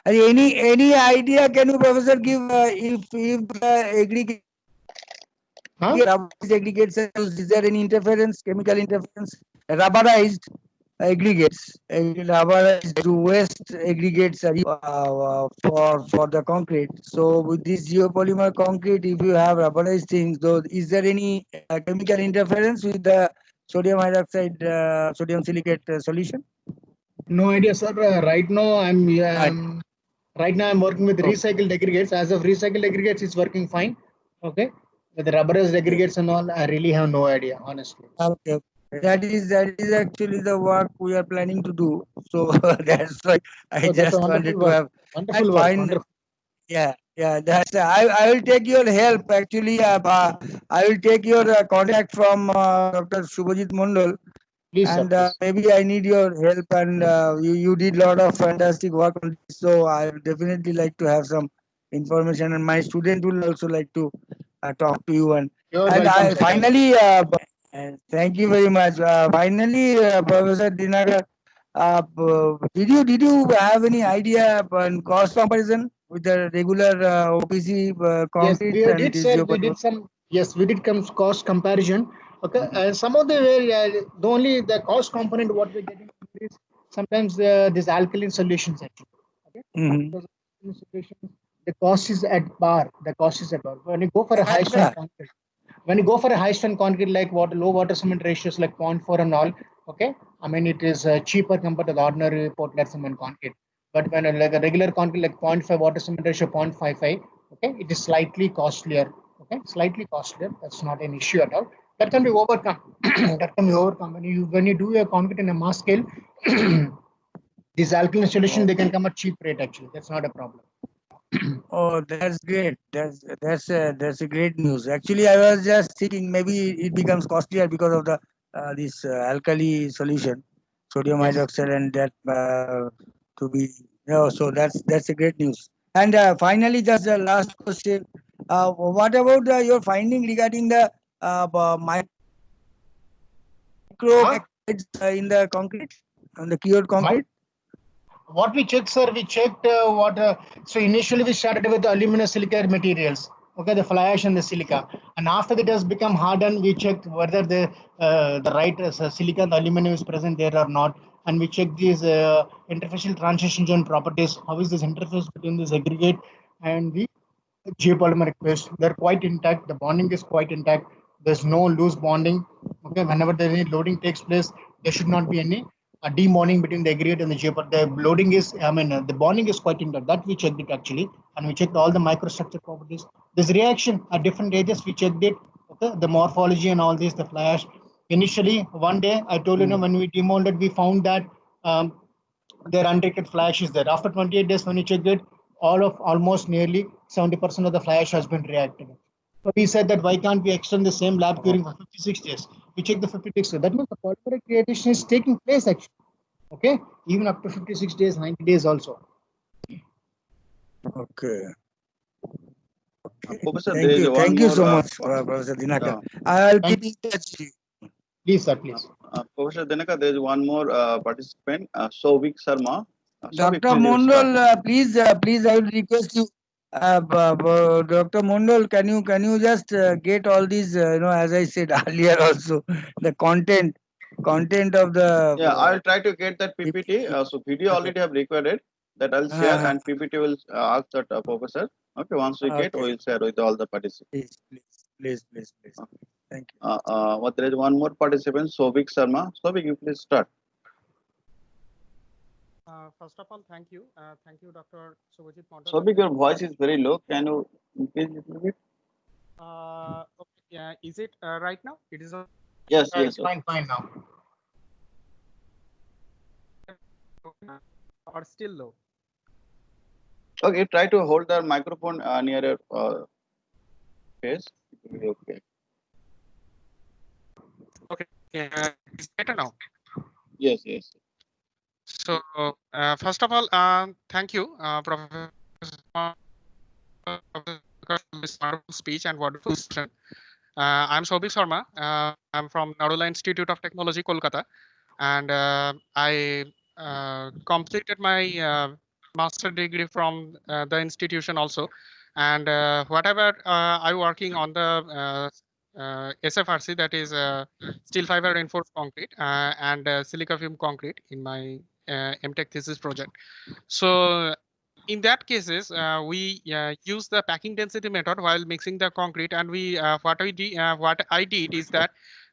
Any idea? Can you, Professor, give if aggregate Huh? rubberized aggregates are used? Is there any interference, chemical interference? Rubberized aggregates, rubberized to waste aggregates are used, for the concrete. So with this geopolymer concrete, if you have rubberized things, though, is there any chemical interference with the sodium hydroxide, sodium silicate solution? No idea, sir. Right now, Right. right now I'm working with Okay. recycled aggregates. As of recycled aggregates, it's working fine. Okay. With the rubberized aggregates and all, I really have no idea, honestly. Okay. That is actually the work we are planning to do. So that's why I So that's a just wonderful wanted to work. have and Wonderful work. find. Wonderful. Yeah, yeah. That's I will take your help actually. I will take your contact from Dr. Subhajit Mondal, Please, sir. and Please. maybe I need your help. And you did a lot of fantastic work on this, so I will definitely like to have some information, and my student will also like to talk to you. You're And welcome, I sir. finally thank you very much. Finally, Professor Dinagar, did you have any idea on cost comparison with the regular OPC Yes, concrete we and did, this sir. We geopolymer? did some. Yes, we did cost comparison. Okay, some of the the only the cost component what we're getting is sometimes this alkaline solutions actually. Okay, Mm-hmm. because alkaline solutions, the cost is at par. The cost is at par. When you go for a high strength concrete, when you go for a high strength concrete like low water cement ratios like zero point 0.4 and all, okay, I mean it is cheaper compared to the ordinary Portland cement concrete. But when like a regular concrete like zero point 0.5 water cement ratio 0.55, okay, it is slightly costlier. Okay, slightly costlier. That's not an issue at all. That can be overcome. That can be overcome when you do a concrete in a mass scale. This alkaline solution they can come at cheap rate actually. That's not a problem. Oh, that's great. That's a great news. Actually, I was just thinking maybe it becomes costlier because of the this alkali solution, sodium Yes. hydroxide, and that to be so that's a great news. And finally, just the last question: what about your finding regarding the micro in the concrete, on the cured concrete? What we checked, sir, we checked so initially we started with the aluminum silica materials, okay, the fly ash and the silica. And after that has become hardened, we checked whether the right silica, the aluminum is present there or not. And we checked these interfacial transition zone properties. How is this interface between this aggregate and the geopolymeric paste? They're quite intact. The bonding is quite intact. There's no loose bonding. Okay, whenever there any loading takes place, there should not be any debonding between the aggregate and the geopol. The loading is, the bonding is quite intact. That we checked it actually, and we checked all the microstructure properties. This reaction at different ages, we checked it. Okay, the morphology and all this, the fly ash. Initially, one day I told you, when we demolded, we found that their unreacted fly ash is there. After 28 days, when we checked it, almost nearly 70% of the fly ash has been reacted. So we said that why can't we extend the same lab curing for 56 days? We checked the 56 days. That means the polymeric reactivation is taking place actually. Okay, even up to 56 days, 90 days also. Okay. Professor, Thank there is you. one Thank you more, so much, Professor Dinakar. I'll keep in touch with you. Please, sir, please. Professor Dinakar, there is one more participant, Souvik Sharma. Dr. Souvik, please you start. Mondal, please, I will request you, Dr. Mondal, can you just get all these, as I said earlier also, the content of the. Yeah, I'll try to get that PPT. So video already have recorded that I'll share, and PPT will ask that professor. Okay, once we get, we'll share with all the participants. Please. Thank you. What there is one more participant, Souvik Sharma. Souvik, you please start. First of all, thank you. Thank you, Dr. Subhajit Mondal. Souvik, your voice is very low. Can you increase it a little bit? Okay, yeah, is it right now? It is. Yes, It's fine now. Or still low? Okay, try to hold the microphone near your face. It will be okay. Okay, it's better now. Yes. So, first of all, thank you, Professor, for this wonderful speech and wonderful session. I'm Souvik Sharma. I'm from Naroda Institute of Technology, Kolkata, and I completed my master degree from the institution also. And whatever I'm working on the SFRC, that is steel fiber reinforced concrete and silica fume concrete in my MTech thesis project. So in that cases, we use the packing density method while mixing the concrete, and we what I did is that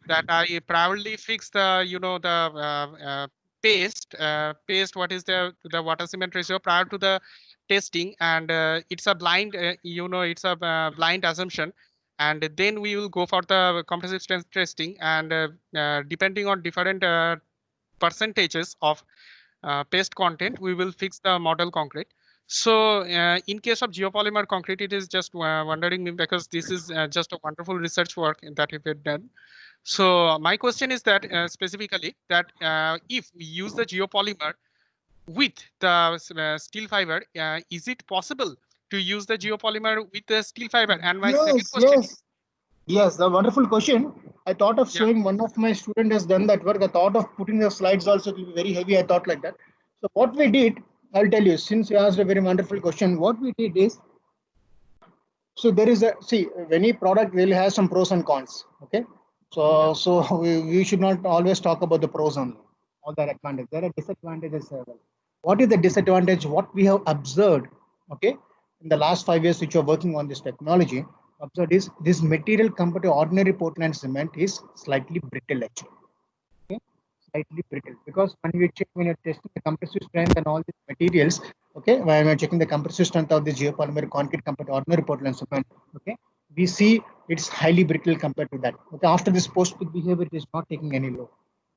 I proudly fix the the paste what is the water cement ratio prior to the testing, and it's a blind it's a blind assumption, and then we will go for the compressive strength testing, and depending on different percentages of paste content, we will fix the model concrete. So in case of geopolymer concrete, it is just wondering me because this is just a wonderful research work that you've done. So my question is that specifically that if we use the geopolymer with the steel fiber, is it possible to use the geopolymer with the steel fiber? And my second question. Yes, a wonderful question. I thought of showing one of my students has done that work. I thought of putting the slides also, it will be very heavy. I thought like that. So what we did, I'll tell you, since you asked a very wonderful question, what we did is, so there is any product will have some pros and cons. Okay. So we should not always talk about the pros only, all the advantages. There are disadvantages as well. What is the disadvantage? What we have observed, okay, in the last 5 years which are working on this technology, observed is this material compared to ordinary Portland cement is slightly brittle actually. Okay, slightly brittle, because when you're testing the compressive strength and all these materials, okay, when we're checking the compressive strength of the geopolymer concrete compared to ordinary Portland cement, okay, we see it's highly brittle compared to that. Okay, after this post-peak behavior, it is not taking any load.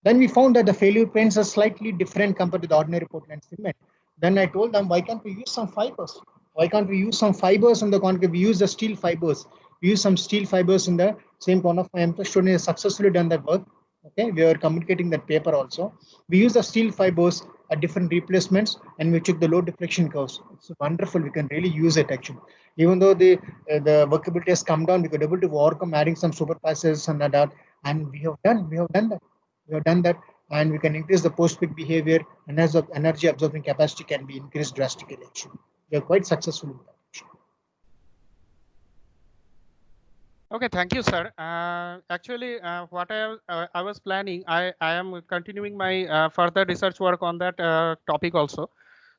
Then we found that the failure paints are slightly different compared to the ordinary Portland cement. Then I told them, why can't we use some fibers? Why can't we use some fibers in the concrete? We use the steel fibers. We use some steel fibers in the same one of my MTech students has successfully done that work. Okay, we are communicating that paper also. We use the steel fibers at different replacements, and we check the load deflection curves. It's wonderful. We can really use it actually. Even though the workability has come down, we could able to overcome adding some supervisors and that, and we have done that. We have done that, and we can increase the post-peak behavior, and as the energy absorbing capacity can be increased drastically. Actually, we are quite successful in that. Actually. Okay, thank you, sir. Actually, what I was planning, I am continuing my further research work on that topic also.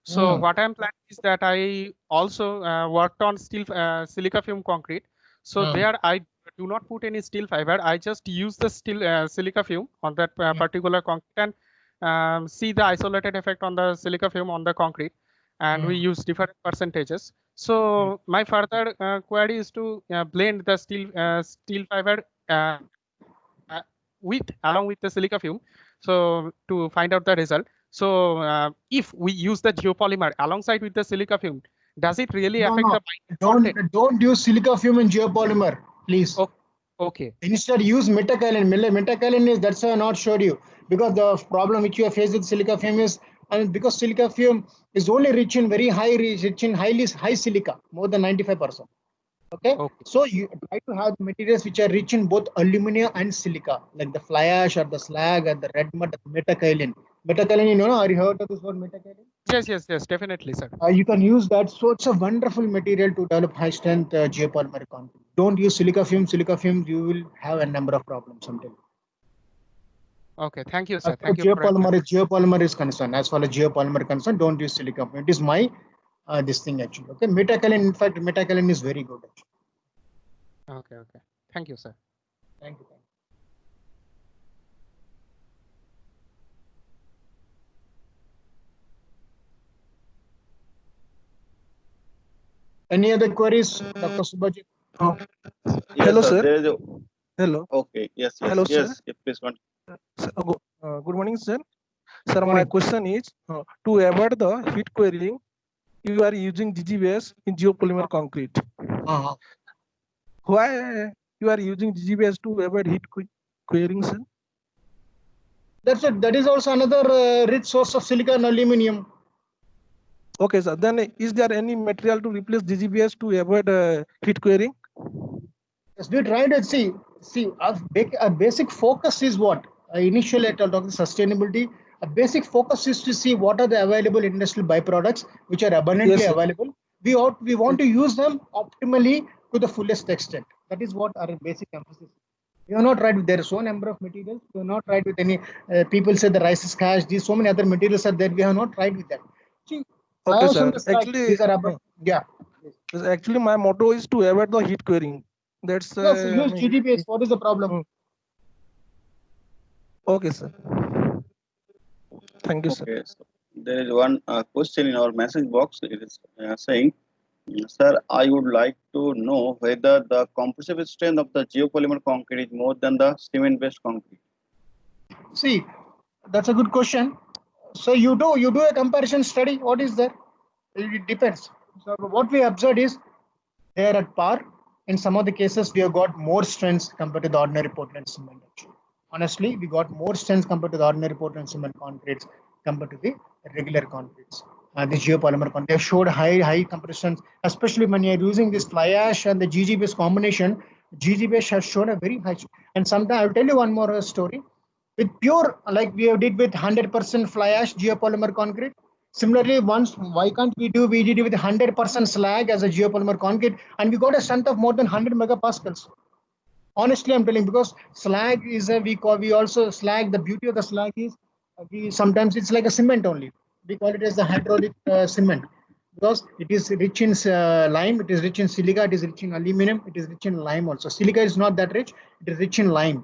So what I'm planning is that I also worked on steel silica fume concrete. So there I do not put any steel fiber. I just use the steel silica fume on that particular concrete and see the isolated effect on the silica fume on the concrete. And we use different percentages. So my further query is to blend the steel fiber along with the silica fume, so to find out the result. So if we use the geopolymer alongside with the silica fume, does it really affect the binding content? Don't use silica fume in geopolymer, please. Okay. Instead, use metakaolin. Metakaolin is, that's why I not showed you, because the problem which you have faced with silica fume is, and because silica fume is only rich in very rich in high silica, more than 95%. Okay, so you try to have materials which are rich in both alumina and silica, like the fly ash or the slag or the red mud, metakaolin. Metakaolin, you know, are you heard of this word metakaolin? Yes, definitely, sir. You can use that. So it's a wonderful material to develop high strength geopolymer concrete. Don't use silica fume. Silica fume, you will have a number of problems until. Okay, thank you, sir. As far as geopolymer is concerned, as far as geopolymer concerned, don't use silica fume. It is my this thing actually. Okay, metakaolin. In fact, metakaolin is very good. Actually. Okay. Thank you, sir. Thank you. Any other queries, Dr. Subhajit? Yes, hello, sir. There is a... Hello. Okay. Yes. Hello, yes. Sir. Please continue. Good morning, sir. Sir, my question is to avoid the heat coiling, you are using GGBS in geopolymer concrete. Why you are using GGBS to avoid heat coiling, sir? That's it. That is also another rich source of silica and aluminium. Okay, sir. Then is there any material to replace GGBS to avoid heat coiling? Yes, we tried to see. A basic focus is what? Initially, I talked about sustainability. A basic focus is to see what are the available industrial byproducts which are abundantly available. We want to use them optimally to the fullest extent. That is what our basic emphasis is. We are not tried with, there is so number of materials. We are not tried with any, people say the rice is cash. These so many other materials are there. We have not tried with that. See, okay, sir. Actually, these are yeah. Actually, my motto is to avoid the heat coiling. That's yes, use GGBS. What is the problem? Okay, sir. Thank you, sir. Okay, so there is one question in our message box. It is saying, sir, I would like to know whether the compressive strength of the geopolymer concrete is more than the cement-based concrete. See, that's a good question. So you do a comparison study. What is there? It depends. So what we observed is they are at par. In some of the cases, we have got more strengths compared to the ordinary Portland cement. Actually. Honestly, we got more strengths compared to the ordinary Portland cement concretes compared to the regular concretes. The geopolymer concrete, they showed high compressions, especially when you're using this fly ash and the GGBS combination. GGBS has shown a very high. And sometimes I'll tell you one more story. With pure, like we did with 100% fly ash geopolymer concrete. Similarly, why can't we did with 100% slag as a geopolymer concrete, and we got a strength of more than 100 megapascals. Honestly, I'm telling, because slag is we also slag. The beauty of the slag is sometimes it's like a cement only. We call it as the hydraulic cement, because it is rich in lime, it is rich in silica, it is rich in aluminum, it is rich in lime also. Silica is not that rich, it is rich in lime.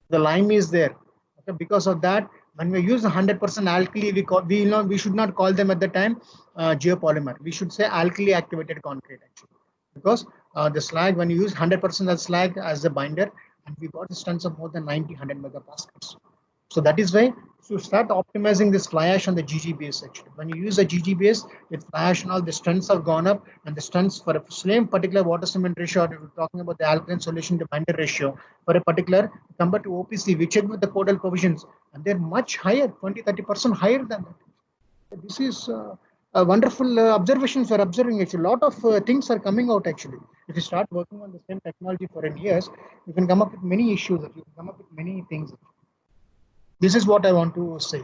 The lime is there. Okay, because of that, when we use 100% alkali, we should not call them at the time geopolymer. We should say alkali activated concrete actually, because the slag, when you use 100% of slag as a binder, and we got the strengths of more than 90-100 megapascals. So that is why to start optimizing this fly ash on the GGBS actually. When you use a GGBS with fly ash and all, the strengths have gone up, and the strengths for a same particular water cement ratio, we're talking about the alkaline solution to binder ratio for a particular, compared to OPC, we check with the codal provisions, and they're much higher, 20-30% higher than that. So this is a wonderful observations we're observing. Actually, a lot of things are coming out actually. If you start working on the same technology for years, you can come up with many issues. You can come up with many things. This is what I want to say.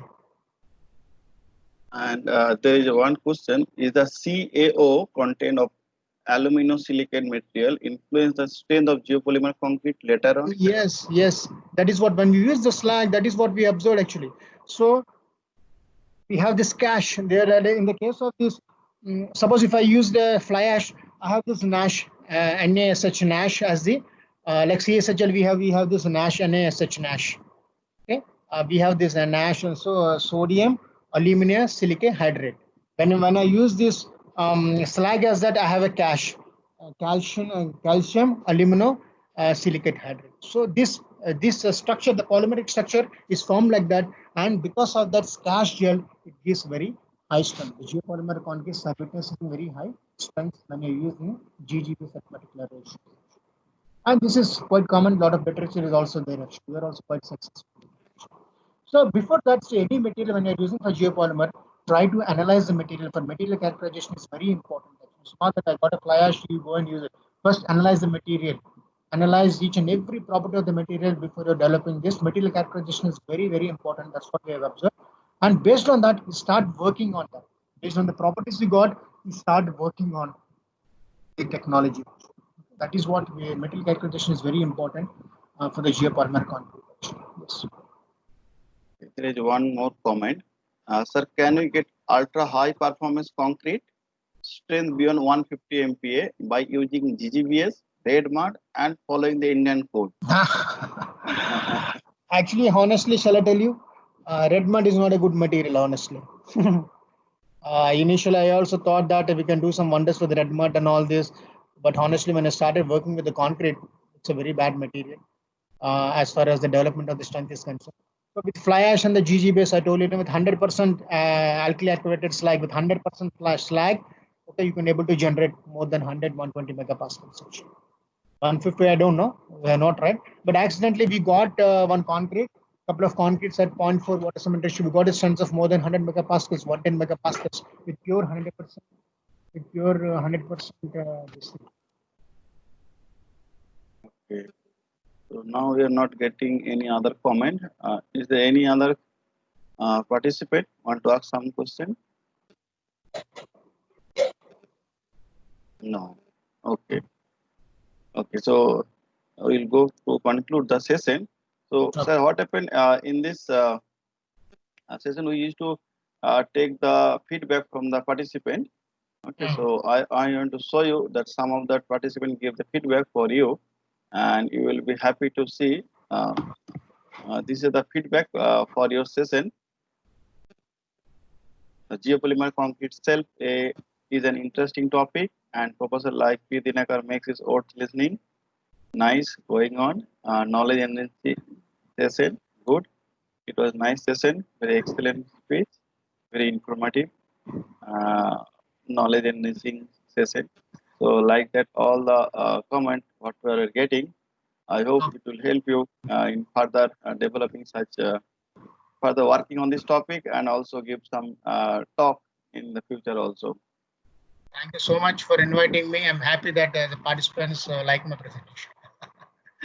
And there is one question: is the CaO content of aluminosilicate material influence the strength of geopolymer concrete later on? Yes, yes, that is what, when we use the slag, that is what we observed actually. So we have this cache there. In the case of this, suppose if I use the fly ash, I have this NaSH, NaSH NaSH as the like CSHL. We have this NaSH NaSH NaSH. Okay, we have this NaSH, and so sodium aluminum silicate hydrate. When I use this slag as that, I have a cache, calcium aluminum silicate hydrate. So this structure, the polymeric structure, is formed like that, and because of that cache gel, it gives very high strength. The geopolymer concrete are witnessing very high strength when you're using GGBs at particular ratio. And this is quite common. A lot of literature is also there. Actually, we are also quite successful. So before that, so any material when you're using for geopolymer, try to analyze the material. For material characterization is very important. It's not that I got a fly ash, you go and use it. First, analyze the material. Analyze each and every property of the material before you're developing this. Material characterization is very, very important. That's what we have observed. And based on that, you start working on that. Based on the properties you got, you start working on the technology. That is what material characterization is very important for the geopolymer concrete. Yes. There is one more comment. Sir, can we get ultra high performance concrete strength beyond 150 MPa by using GGBS, red mud, and following the Indian code? Actually, honestly, shall I tell you, red mud is not a good material, honestly. Initially, I also thought that we can do some wonders with red mud and all this. But honestly, when I started working with the concrete, it's a very bad material as far as the development of the strength is concerned. So with fly ash and the GGBS, I told you, with 100% alkali activated slag, with 100% slag, okay, you can able to generate more than 120 megapascals. 150, I don't know, we are not right. But accidentally, we got one concrete, couple of concretes at 0.4 water cement ratio. We got a strength of more than 100 megapascals, 110 megapascals with pure 100%, with pure 100% this thing. Okay. So now we are not getting any other comment. Is there any other participant want to ask some question? No. Okay. Okay. So we'll go to conclude the session. So, Okay. sir, what happened in this session? We used to take the feedback from the participant. Okay. So I want to show you that some of that participant gave the feedback for you, and you will be happy to see. This is the feedback for your session. The geopolymer concrete itself is an interesting topic, and Professor like P. Dinakar makes it worth listening. Nice going on. Knowledge and session, good. It was nice session, very excellent speech, very informative. Knowledge enriching session. So like that, all the comment what we are getting, I hope it will help you in further developing such further working on this topic, and also give some talk in the future also. Thank you so much for inviting me. I'm happy that the participants like my presentation.